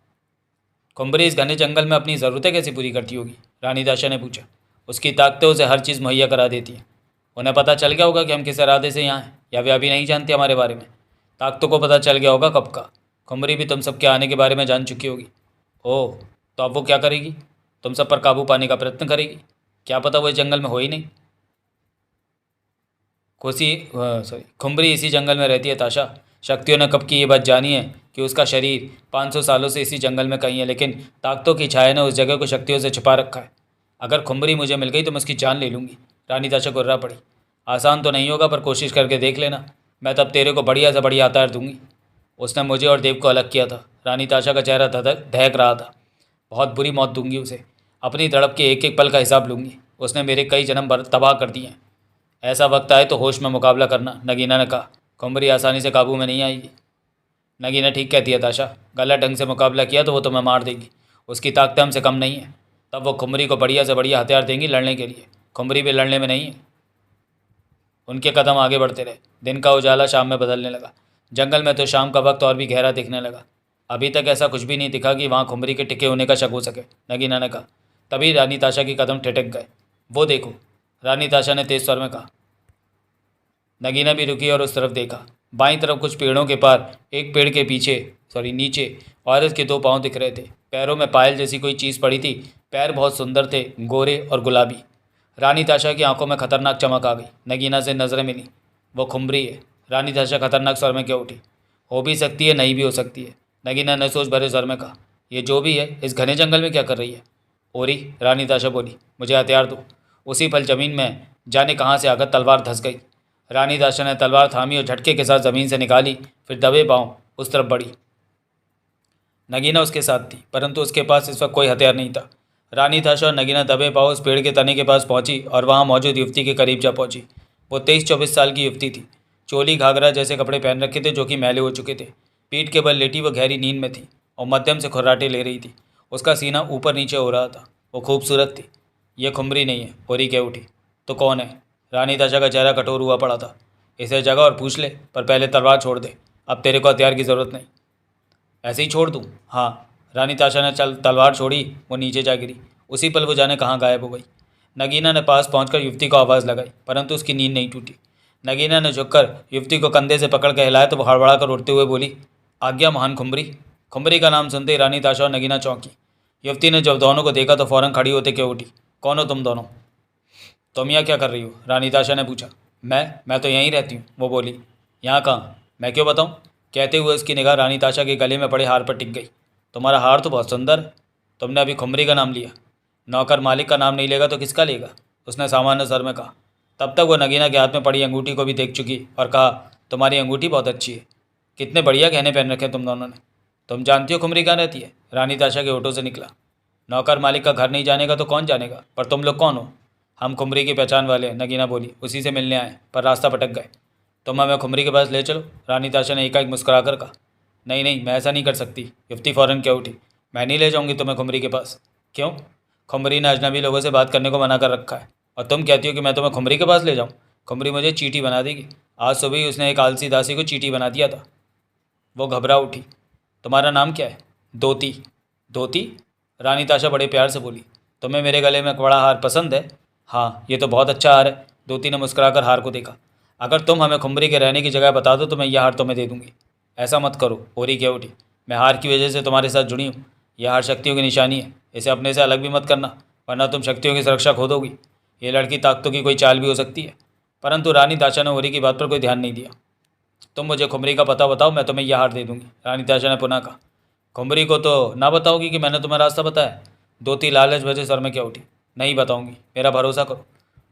S1: कुंभरी इस घने जंगल में अपनी ज़रूरतें कैसे पूरी करती होगी? रानी ताशा ने पूछा। उसकी ताकतें उसे हर चीज़ मुहैया करा देती हैं। उन्हें पता चल गया होगा कि हम किस इरादे से यहाँ हैं, या वे अभी नहीं जानते हमारे बारे में? ताकतों को पता चल गया होगा कब का। कुंभरी भी तुम सबके आने के बारे में जान चुकी होगी। ओह, तो अब वो क्या करेगी? तुम सब पर काबू पाने का प्रयत्न करेगी। क्या पता वो इस जंगल में हो ही नहीं। खुम्बरी इसी जंगल में रहती है ताशा। शक्तियों ने कब की ये बात जानी है कि उसका शरीर 500 सालों से इसी जंगल में कहीं है, लेकिन ताकतों की छाया ने उस जगह को शक्तियों से छिपा रखा है। अगर खुम्बरी मुझे मिल गई तो मैं उसकी जान ले लूँगी। रानी ताशा गुर्रा पड़ी। आसान तो नहीं होगा, पर कोशिश करके देख लेना। मैं तब तेरे को बढ़िया से बढ़िया आतार दूंगी। उसने मुझे और देव को अलग किया था। रानी ताशा का चेहरा दहक रहा था। बहुत बुरी मौत दूंगी उसे। अपनी तड़प के एक एक पल का हिसाब लूँगी। उसने मेरे कई जन्म तबाह कर दिए हैं। ऐसा वक्त आए तो होश में मुकाबला करना, नगीना ने कहा। कुंभरी आसानी से काबू में नहीं आएगी। नगीना ठीक कहती है ताशा। गलत ढंग से मुकाबला किया तो वो तुम्हें मार देगी। उसकी ताकतें हमसे कम नहीं है। तब वो खुमरी को बढ़िया से बढ़िया हथियार देंगी लड़ने के लिए। खुमरी भी लड़ने में नहीं है। उनके कदम आगे बढ़ते रहे। दिन का उजाला शाम में बदलने लगा। जंगल में तो शाम का वक्त और भी गहरा दिखने लगा। अभी तक ऐसा कुछ भी नहीं दिखा कि वहाँ खुमरी के टिके होने का शक हो सके, नगीना ने कहा। तभी रानी ताशा के कदम ठिठक गए। वो देखो, रानी ताशा ने तेज स्वर में कहा। नगीना भी रुकी और उस तरफ देखा। बाईं तरफ कुछ पेड़ों के पार एक पेड़ के नीचे औरत के 2 पाँव दिख रहे थे। पैरों में पायल जैसी कोई चीज़ पड़ी थी। पैर बहुत सुंदर थे, गोरे और गुलाबी। रानी ताशा की आंखों में खतरनाक चमक आ गई। नगीना से नजरें मिली। वो खुमरी है, रानी ताशा खतरनाक स्वर में क्यों उठी। हो भी सकती है, नहीं भी हो सकती है, नगीना ने सोच भरे स्वर में कहा। ये जो भी है, इस घने जंगल में क्या कर रही है? ओरी, रानी ताशा बोली, मुझे हथियार दो। उसी पल जमीन में जाने कहाँ से आकर तलवार धंस गई। रानी ताशा ने तलवार थामी और झटके के साथ ज़मीन से निकाली। फिर दबे पाँव उस तरफ बढ़ी। नगीना उसके साथ थी, परंतु उसके पास इस वक्त कोई हथियार नहीं था। रानी ताशा और नगीना दबे पाँव उस पेड़ के तने के पास पहुंची और वहां मौजूद युवती के करीब जा पहुंची। वो 23-24 साल की युवती थी। चोली घाघरा जैसे कपड़े पहन रखे थे जो कि मैले हो चुके थे। पीठ के बल लेटी वो गहरी नींद में थी और मध्यम से खुर्राटे ले रही थी। उसका सीना ऊपर नीचे हो रहा था। वो खूबसूरत थी। ये खुमरी नहीं है, ओरी कह उठी। तो कौन है? रानी ताशा का चेहरा कठोर हुआ पड़ा था। इसे जगह और पूछ ले, पर पहले तलवार छोड़ दे। अब तेरे को हथियार की ज़रूरत नहीं। ऐसे ही छोड़ दूँ? हाँ। रानी ताशा ने तलवार छोड़ी। वो नीचे जा गिरी। उसी पल वो जाने कहाँ गायब हो गई। नगीना ने पास पहुंचकर युवती को आवाज़ लगाई, परंतु उसकी नींद नहीं टूटी। नगीना ने झुककर युवती को कंधे से पकड़ के हिलाया तो वो हड़बड़ा कर उठते हुए बोली, आज्ञा महान खुमरी। खुमरी का नाम सुनते ही रानी ताशा और नगीना चौंकी। युवती ने जब दोनों को देखा तो फौरन खड़ी होते क्यों उठी। कौन हो तुम दोनों? तुम यहाँ क्या कर रही हो? रानी ताशा ने पूछा। मैं तो यहीं रहती हूँ, वो बोली। यहाँ कहाँ? मैं क्यों बताऊँ? कहते हुए उसकी निगाह रानी ताशा के गले में पड़े हार पर टिक गई। तुम्हारा हार तो बहुत सुंदर है। तुमने अभी खुमरी का नाम लिया। नौकर मालिक का नाम नहीं लेगा तो किसका लेगा? उसने सामान्य स्वर में कहा। तब तक वो नगीना के हाथ में पड़ी अंगूठी को भी देख चुकी और कहा, तुम्हारी अंगूठी बहुत अच्छी है। कितने बढ़िया गहने पहन रखे तुम दोनों ने। तुम जानती हो खुमरी कहाँ रहती है? रानी ताशा के होठों से निकला। नौकर मालिक का घर नहीं जानेगा तो कौन जानेगा, पर तुम लोग कौन हो? हम खुमरी की पहचान वाले हैं, नगीना बोली। उसी से मिलने आए, पर रास्ता भटक गए। तुम हमें खुमरी के पास ले चलो, रानी ताशा ने एकाएक मुस्कुरा कर कहा। नहीं नहीं, मैं ऐसा नहीं कर सकती, युवती फौरन क्या उठी। मैं नहीं ले जाऊंगी तुम्हें खुमरी के पास। क्यों? खुमरी ने अजनबी लोगों से बात करने को मना कर रखा है, और तुम कहती हो कि मैं तुम्हें खुमरी के पास ले जाऊँ? खुमरी मुझे चीटी बना देगी। आज सुबह ही उसने एक आलसी दासी को चीटी बना दिया था। वो घबरा उठी। तुम्हारा नाम क्या है? धोती। धोती? रानी ताशा बड़े प्यार से बोली। तुम्हें मेरे गले में बड़ा हार पसंद है? हाँ, ये तो बहुत अच्छा हार है। धोती ने मुस्कुराकर हार को देखा। अगर तुम हमें खुमरी के रहने की जगह बता दो तो मैं यह हार तुम्हें दे दूंगी। ऐसा मत करो, ओरी कह उठी। मैं हार की वजह से तुम्हारे साथ जुड़ी हूँ। यह हार शक्तियों की निशानी है। इसे अपने से अलग भी मत करना, वरना तुम शक्तियों की सुरक्षा खो दोगी। ये लड़की ताकतों की कोई चाल भी हो सकती है। परंतु रानी ताशा ने ओरी की बात पर कोई ध्यान नहीं दिया। तुम मुझे खुमरी का पता बताओ, मैं तुम्हें यह हार दे दूंगी, रानी ताशा ने पुनः कहा। खुमरी को तो ना बताओगी कि मैंने तुम्हें रास्ता बताया? धोती लालच भरे सर में क्या उठी। नहीं बताऊंगी, मेरा भरोसा करो।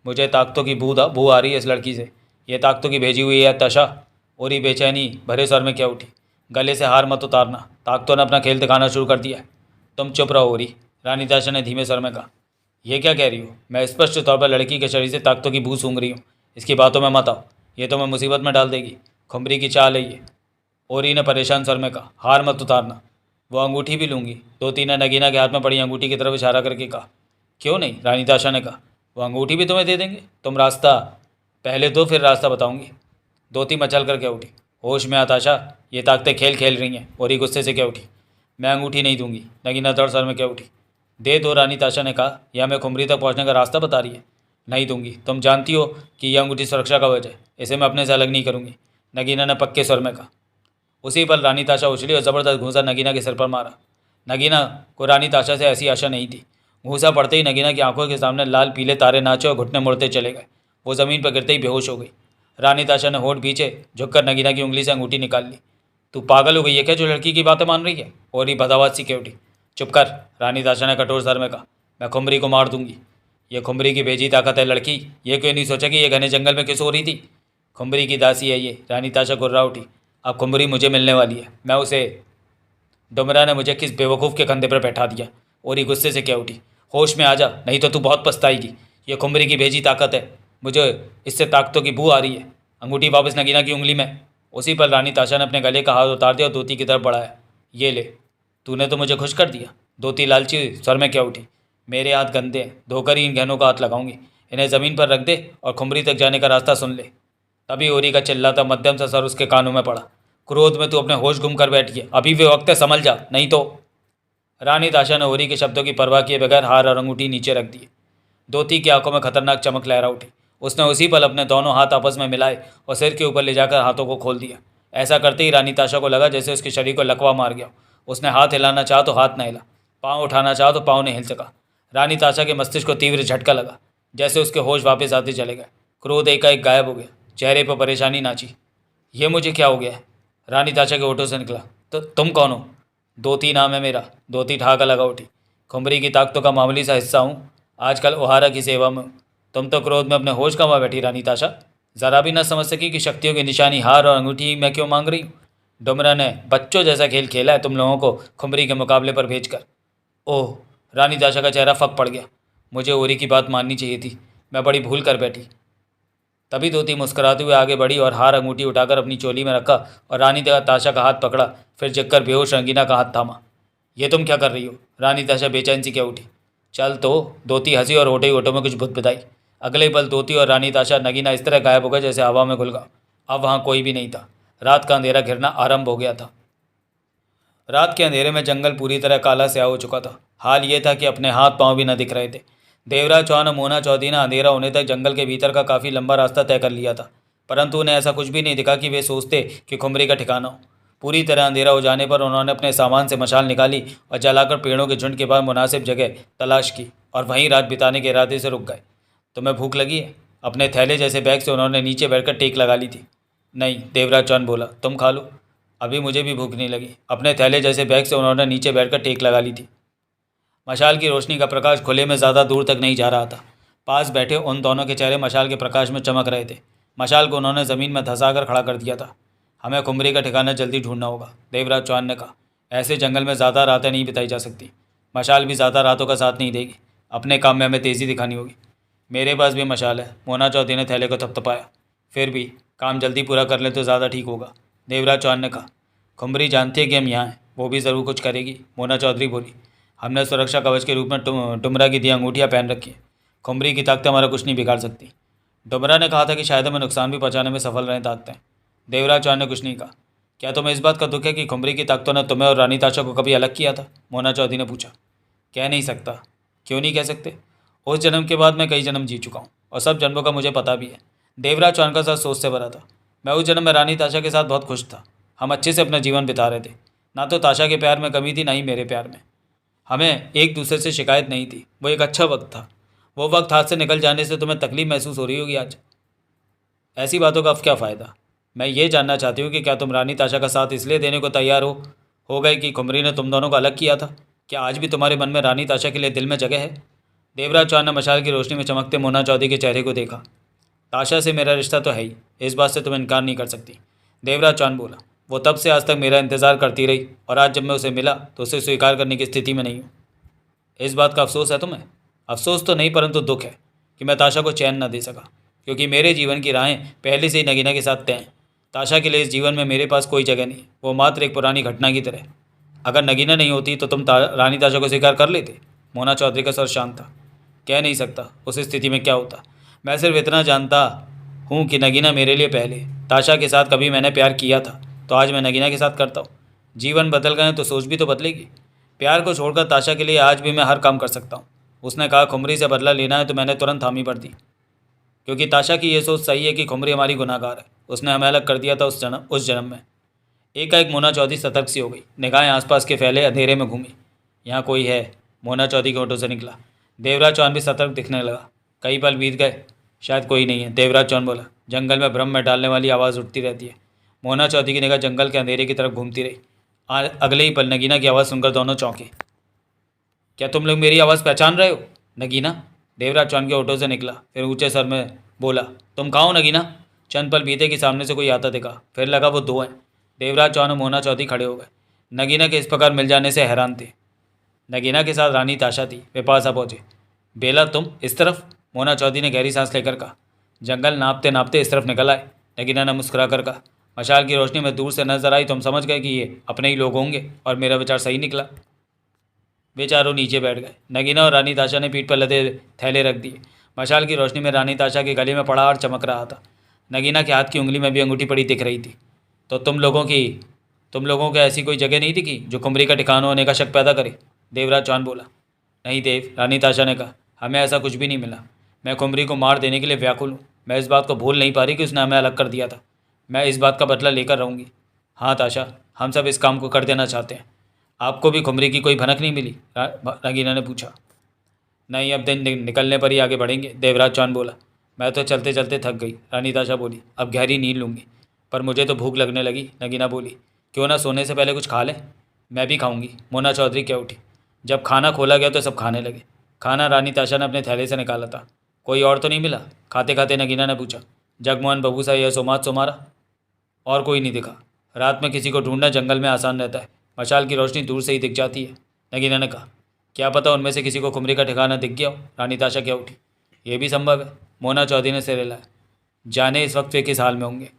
S1: मुझे ताकतों की बू आ रही है इस लड़की से। ये ताकतों की भेजी हुई है ताशा। ओरी बेचैनी भरे सर में क्या उठी। गले से हार मत उतारना, ताकतों ने अपना खेल दिखाना शुरू कर दिया है। तुम चुप रहो ओरी, रानी ताशा ने धीमे स्वर में कहा। यह क्या कह रही हो? मैं स्पष्ट तौर पर लड़की के शरीर से ताकतों की बू सूंघ रही हूँ। इसकी बातों में मत आओ, ये तो मैं मुसीबत में डाल देगी। खुमरी की चाल है ये, ओरी ने परेशान स्वर में कहा। हार मत उतारना। वो अंगूठी भी लूँगी, धोती ने नगीना के हाथ में पड़ी अंगूठी की तरफ इशारा करके कहा। क्यों नहीं, रानी ताशा ने कहा। वो अंगूठी भी तुम्हें दे देंगे। तुम रास्ता पहले दो, फिर रास्ता बताऊंगी। धोती मचल कर क्या उठी। होश में आ ताशा, ये ताकतें खेल खेल रही हैं। ओरी गुस्से से क्या उठी। मैं अंगूठी नहीं दूंगी, नगीना दौड़ सर में क्या उठी। दे दो, रानी ताशा ने कहा। यह हमें खुमरी तक पहुंचने का रास्ता बता रही है। नहीं दूंगी, तुम जानती हो कि यह अंगूठी सुरक्षा का वजह है। इसे मैं अपने से अलग नहीं करूंगी, नगीना ने पक्के स्वर में कहा। उसी पर रानी ताशा उछली और ज़बरदस्त घूंसा नगीना के सिर पर मारा। नगीना को रानी ताशा से ऐसी आशा नहीं थी। घूंसा पड़ते ही नगीना की आंखों के सामने लाल पीले तारे नाचे और घुटने मुड़ते चले गए। वो ज़मीन पर गिरते ही बेहोश हो गई। रानी ताशा ने होठ पीछे झुककर नगीना की उंगली से अंगूठी निकाल ली। तू पागल हो गई है क्या जो लड़की की बातें मान रही है? और ही बदावाद सी कह उठी। चुप कर, रानी ताशा ने कठोर स्वर में कहा। मैं खुमरी को मार दूंगी। ये खुमरी की भेजी ताकत है लड़की। ये क्यों नहीं सोचा कि ये घने जंगल में किस हो रही थी? खुमरी की दासी है ये, रानी ताशा गुर्रा उठी। अब खुमरी मुझे मिलने वाली है, मैं उसे। डुमरा ने मुझे किस बेवकूफ़ के कंधे पर बैठा दिया। और ही गुस्से से क्या उठी। होश में आ जा, नहीं तो तू बहुत पछताएगी। ये खुमरी की भेजी ताकत है, मुझे इससे ताकतों की बू आ रही है। अंगूठी वापस नगीना की उंगली में। उसी पर रानी ताशा ने अपने गले का हाथ उतार दिया और धोती की तरफ बढ़ाया। ये ले, तूने तो मुझे खुश कर दिया। धोती लालची स्वर में क्या उठी। मेरे हाथ गंदे हैं, धोकर ही इन गहनों का हाथ लगाऊंगी। इन्हें ज़मीन पर रख दे और खुमरी तक जाने का रास्ता सुन ले। तभी ओरी का चिल्लाता मध्यम सा सर उसके कानों में पड़ा। क्रोध में तू अपने होश गुम कर बैठ गया, अभी भी वक्त है, संभल जा, नहीं तो। रानी ताशा ने ओरी के शब्दों की परवाह किए बगैर हार और अंगूठी नीचे रख दिए। धोती की आंखों में खतरनाक चमक लहरा उठी। उसने उसी पल अपने दोनों हाथ आपस में मिलाए और सिर के ऊपर ले जाकर हाथों को खोल दिया। ऐसा करते ही रानी ताशा को लगा जैसे उसके शरीर को लकवा मार गया। उसने हाथ हिलाना चाहा तो हाथ न हिला, पाँव उठाना चाहा तो पाँव नहीं हिल सका। रानी ताशा के मस्तिष्क को तीव्र झटका लगा, जैसे उसके होश वापस आते चले गए। क्रोध एकाएक गायब हो गया, चेहरे पर परेशानी नाची। ये मुझे क्या हो गया है? रानी ताशा के होठों से निकला। तो तुम कौन हो? धोती नाम है मेरा। धोती ठाकर लगा उठी। खुमरी की ताकतों का मामूली सा हिस्सा हूँ, आजकल ओहारा की सेवा में हूँ। तुम तो क्रोध में अपने होश गंवा बैठी रानी ताशा। ज़रा भी न समझ सकी कि शक्तियों की निशानी हार और अंगूठी मैं क्यों मांग रही हूँ। डुमरा ने बच्चों जैसा खेल खेला है तुम लोगों को खुमरी के मुकाबले पर भेजकर। ओह, रानी ताशा का चेहरा फक पड़ गया। मुझे ओरी की बात माननी चाहिए थी, मैं बड़ी भूल कर बैठी। तभी धोती मुस्कुराते हुए आगे बढ़ी और हार अंगूठी उठाकर अपनी चोली में रखा और रानी ताशा का हाथ पकड़ा, फिर झुककर बेहोश रंगीना का हाथ थामा। ये तुम क्या कर रही हो? रानी ताशा बेचैन सी क्या उठी। चल तो, धोती हंसी और होठे होठों में कुछ बुदबुदाई। अगले पल धोती और रानी ताशा नगीना इस तरह गायब हो गए जैसे हवा में घुल गया। अब वहाँ कोई भी नहीं था। रात का अंधेरा घिरना आरंभ हो गया था। रात के अंधेरे में जंगल पूरी तरह काला स्याह हो चुका था। हाल ये था कि अपने हाथ पांव भी न दिख रहे थे। देवराज चौहान और मोना चौधरी ने अंधेरा होने तक जंगल के भीतर का काफ़ी लंबा रास्ता तय कर लिया था, परंतु उन्हें ऐसा कुछ भी नहीं दिखा कि वे सोचते कि खुमरी का ठिकाना हो। पूरी तरह अंधेरा हो जाने पर उन्होंने अपने सामान से मशाल निकाली और जलाकर पेड़ों के झुंड के बाद मुनासिब जगह तलाश की और वहीं रात बिताने के इरादे से रुक गए। तुम्हें भूख लगी है? अपने थैले जैसे बैग से उन्होंने नीचे बैठकर टेक लगा ली थी। नहीं, देवराज चौहान बोला, तुम खा लो। अभी मुझे भी भूख नहीं लगी। अपने थैले जैसे बैग से उन्होंने नीचे बैठकर टेक लगा ली थी। मशाल की रोशनी का प्रकाश खुले में ज़्यादा दूर तक नहीं जा रहा था। पास बैठे उन दोनों के चेहरे मशाल के प्रकाश में चमक रहे थे। मशाल को उन्होंने ज़मीन में धंसाकर खड़ा कर दिया था। हमें खुमरी का ठिकाना जल्दी ढूंढना होगा, देवराज चौहान ने कहा। ऐसे जंगल में ज़्यादा रातें नहीं बिताई जा सकती। मशाल भी ज़्यादा रातों का साथ नहीं देगी। अपने काम में हमें तेज़ी दिखानी होगी। मेरे पास भी मशाल है, मोना चौधरी ने थैले को थपथपाया। फिर भी काम जल्दी पूरा कर ले तो ज़्यादा ठीक होगा, देवराज चौहान ने कहा। खुमरी जानती है कि हम यहाँ हैं, वो भी ज़रूर कुछ करेगी, मोना चौधरी बोली। हमने सुरक्षा कवच के रूप में डुमरा की दी अंगूठियाँ पहन रखी हैं। खुमरी की ताकतें हमारा कुछ नहीं बिगाड़ सकती। डुमरा ने कहा था कि शायद हमें नुकसान भी पहुँचाने में सफल रहें ताकतें। देवराज चौहान ने कुछ नहीं कहा। क्या तुम्हें इस बात का दुख है कि खुमरी की ताकतों ने तुम्हें और रानी ताशा को कभी अलग किया था? मोना चौधरी ने पूछा। कह नहीं सकता। क्यों नहीं कह सकते? उस जन्म के बाद मैं कई जन्म जी चुका हूँ और सब जन्मों का मुझे पता भी है। देवराज चौहान का साथ सोच से भरा था। मैं उस जन्म में रानी ताशा के साथ बहुत खुश था। हम अच्छे से अपना जीवन बिता रहे थे। ना तो ताशा के प्यार में कमी थी, ना ही मेरे प्यार में। हमें एक दूसरे से शिकायत नहीं थी। वो एक अच्छा वक्त था। वो वक्त हाथ से निकल जाने से तुम्हें तकलीफ महसूस हो रही होगी आज। ऐसी बातों का अब क्या फ़ायदा? मैं ये जानना चाहती हूँ कि क्या तुम रानी ताशा का साथ इसलिए देने को तैयार हो गए कि खुमरी ने तुम दोनों को अलग किया था? क्या आज भी तुम्हारे मन में रानी ताशा के लिए दिल में जगह है? देवराज चौहान ने मशाल की रोशनी में चमकते मोना चौधरी के चेहरे को देखा। ताशा से मेरा रिश्ता तो है ही, इस बात से तुम इनकार नहीं कर सकती, देवराज चौहान बोला। वो तब से आज तक मेरा इंतज़ार करती रही और आज जब मैं उसे मिला तो उसे स्वीकार करने की स्थिति में नहीं हूँ। इस बात का अफसोस है तुम्हें? अफसोस तो नहीं, परंतु दुख है कि मैं ताशा को चैन न दे सका, क्योंकि मेरे जीवन की राहें पहले से ही नगीना के साथ तय हैं। ताशा के लिए इस जीवन में मेरे पास कोई जगह नहीं। वो मात्र एक पुरानी घटना की तरह। अगर नगीना नहीं होती तो तुम रानी ताशा को स्वीकार कर लेते? मोना चौधरी का स्वर शांत था। कह नहीं सकता उस स्थिति में क्या होता। मैं सिर्फ इतना जानता हूँ कि नगीना मेरे लिए पहले। ताशा के साथ कभी मैंने प्यार किया था तो आज मैं नगीना के साथ करता हूँ। जीवन बदल गए तो सोच भी तो बदलेगी। प्यार को छोड़कर ताशा के लिए आज भी मैं हर काम कर सकता हूँ। उसने कहा खुमरी से बदला लेना है तो मैंने तुरंत हामी भर दी, क्योंकि ताशा की ये सोच सही है कि खुमरी हमारी गुनाहगार है। उसने हमें अलग कर दिया था उस जन्म में। एक मोना चौधरी सतर्क सी हो गई। निगाहें आसपास के फैले अंधेरे में घूमी। यहाँ कोई है? मोना चौधरी के होठों से निकला। देवराज चौहान भी सतर्क दिखने लगा। कई पल बीत गए, शायद कोई नहीं है, देवराज चौहान बोला। जंगल में भ्रम में डालने वाली आवाज़ उठती रहती है। मोना चौधरी की निगाह जंगल के अंधेरे की तरफ घूमती रही। अगले ही पल नगीना की आवाज़ सुनकर दोनों चौंके। क्या तुम लोग मेरी आवाज़ पहचान रहे हो? नगीना, देवराज चौहान के होठों से निकला। फिर ऊंचे सर में बोला, तुम कहाँ हो नगीना? चंद पल बीते कि सामने से कोई आता दिखा। फिर लगा वो दो हैं। देवराज चौहान और मोना चौधरी खड़े हो गए। नगीना के इस प्रकार मिल जाने से हैरान थे। नगीना के साथ रानी ताशा थी। वे पास आ पहुँचे। बेला, तुम इस तरफ? मोना चौधरी ने गहरी सांस लेकर कहा। जंगल नापते नापते इस तरफ निकल आए, नगीना ने मुस्कुरा कर कहा। मशाल की रोशनी में दूर से नजर आई तो हम समझ गए कि ये अपने ही लोग होंगे और मेरा विचार सही निकला। वे चारों नीचे बैठ गए। नगीना और रानी ताशा ने पीठ पर लदे थैले रख दिए। मशाल की रोशनी में रानी ताशा के गले में पड़ा और चमक रहा था। नगीना के हाथ की उंगली में भी अंगूठी पड़ी दिख रही थी। तो तुम लोगों को ऐसी कोई जगह नहीं दिखी जो कुमरी का ठिकाना होने का शक पैदा करे? देवराज चौहान बोला। नहीं देव, रानी ताशा ने कहा, हमें ऐसा कुछ भी नहीं मिला। मैं कुमरी को मार देने के लिए व्याकुल हूँ। मैं इस बात को भूल नहीं पा रही कि उसने हमें अलग कर दिया था। मैं इस बात का बदला लेकर रहूँगी। हाँ ताशा, हम सब इस काम को कर देना चाहते हैं। आपको भी कुमरी की कोई भनक नहीं मिली? नगीना ने पूछा। नहीं, अब दिन निकलने पर ही आगे बढ़ेंगे, देवराज चौहान बोला। मैं तो चलते चलते थक गई, रानी ताशा बोली। अब गहरी नींद लूँगी। पर मुझे तो भूख लगने लगी, नगीना बोली। क्यों ना सोने से पहले कुछ खा लें? मैं भी खाऊंगी, मोना चौधरी कह उठी। जब खाना खोला गया तो सब खाने लगे। खाना रानी ताशा ने अपने थैले से निकाला था। कोई और तो नहीं मिला? खाते खाते नगीना ने पूछा। जगमोहन, बबूसा या सोमात सोमारा? और कोई नहीं दिखा। रात में किसी को ढूंढना जंगल में आसान रहता है। मशाल की रोशनी दूर से ही दिख जाती है, नगीना ने कहा। क्या पता उनमें से किसी को कुमरी का ठिकाना दिख गया हो, रानी ताशा क्या उठी। ये भी संभव है, मोना चौधरी ने सिर हिलाया। जाने इस वक्त वे किस हाल में होंगे।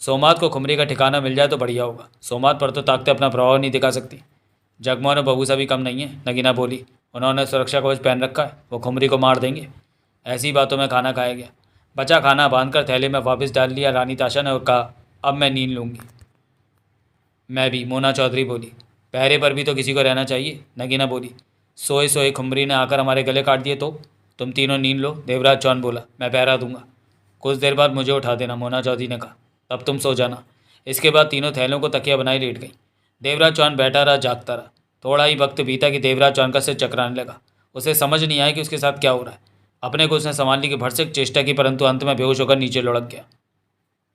S1: सोमात को कुमरी का ठिकाना मिल जाए तो बढ़िया होगा। सोमात पर तो ताकतें अपना प्रभाव नहीं दिखा सकती। जगमोहन और बबूसा भी कम नहीं है, नगीना बोली। उन्होंने सुरक्षा कवच पहन रखा है, वो कुमरी को मार देंगे। ऐसी बातों में खाना खाया गया। बचा खाना बांधकर थैले में वापस डाल लिया रानी ताशा ने और कहा, अब मैं नींद लूँगी। मैं भी, मोना चौधरी बोली। पहरे पर भी तो किसी को रहना चाहिए, नगीना बोली। सोए सोए खुमरी ने आकर हमारे गले काट दिए तो? तुम तीनों नींद लो, देवराज चौहान बोला। मैं पहरा दूंगा। कुछ देर बाद मुझे उठा देना, मोना चौधरी ने कहा। तब तुम सो जाना। इसके बाद तीनों थैलों को तकिया बनाई लेट गई। देवराज चौहान बैठा रहा, जागता रहा। थोड़ा ही वक्त बीता कि देवराज चौहान का सिर चकराने लगा। उसे समझ नहीं आया कि उसके साथ क्या हो रहा है। अपने को उसने संभालने की भरसक चेष्टा की, परंतु अंत में बेहोश होकर नीचे लुढ़क गया।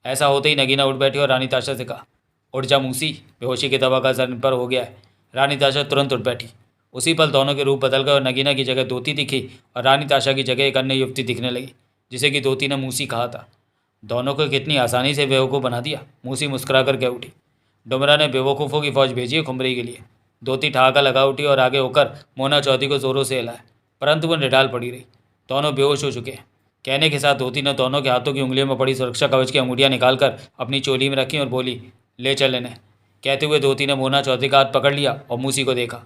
S1: ऐसा होते ही नगीना उठ बैठी और रानी ताशा से कहा, उठ जा मूसी, बेहोशी की दवा का असर पर हो गया है। रानी ताशा तुरंत उठ बैठी। उसी पल दोनों के रूप बदल गए और नगीना की जगह दोती दिखी और रानी ताशा की जगह एक अन्य युवती दिखने लगी, जिसे कि दोती ने मूसी कहा था। दोनों को कितनी आसानी से बेवकूफ़ बना दिया, मूसी मुस्कुरा कर कह उठी। डुमरा ने बेवकूफ़ों की फौज भेजी है खुमरी के लिए। दोती ठहाका लगा उठी और आगे होकर मोना चौधरी को जोरों से हिलाया, परंतु वह निढाल पड़ी रही। दोनों बेहोश हो चुके हैं। कहने के साथ धोती ने दोनों के हाथों की उंगलियों में पड़ी सुरक्षा कवच की अंगूठियां निकालकर अपनी चोली में रखी और बोली, ले चल इन्हें। कहते हुए धोती ने मोना चौधरी का हाथ पकड़ लिया और मूसी को देखा।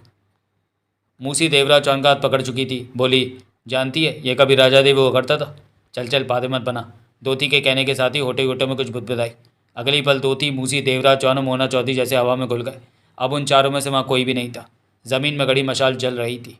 S1: मूसी देवराज चौहान का हाथ पकड़ चुकी थी। बोली, जानती है ये कभी राजा देव हुआ करता था। चल चल, बातें मत बना। धोती के कहने के साथ ही होटे होटे में कुछ बुदबुदाई। अगली पल धोती, मूसी, देवराज चौहान और मोना चौधरी जैसे हवा में घुल गए। अब उन चारों में से वहाँ कोई भी नहीं था। ज़मीन में गड़ी मशाल जल रही थी।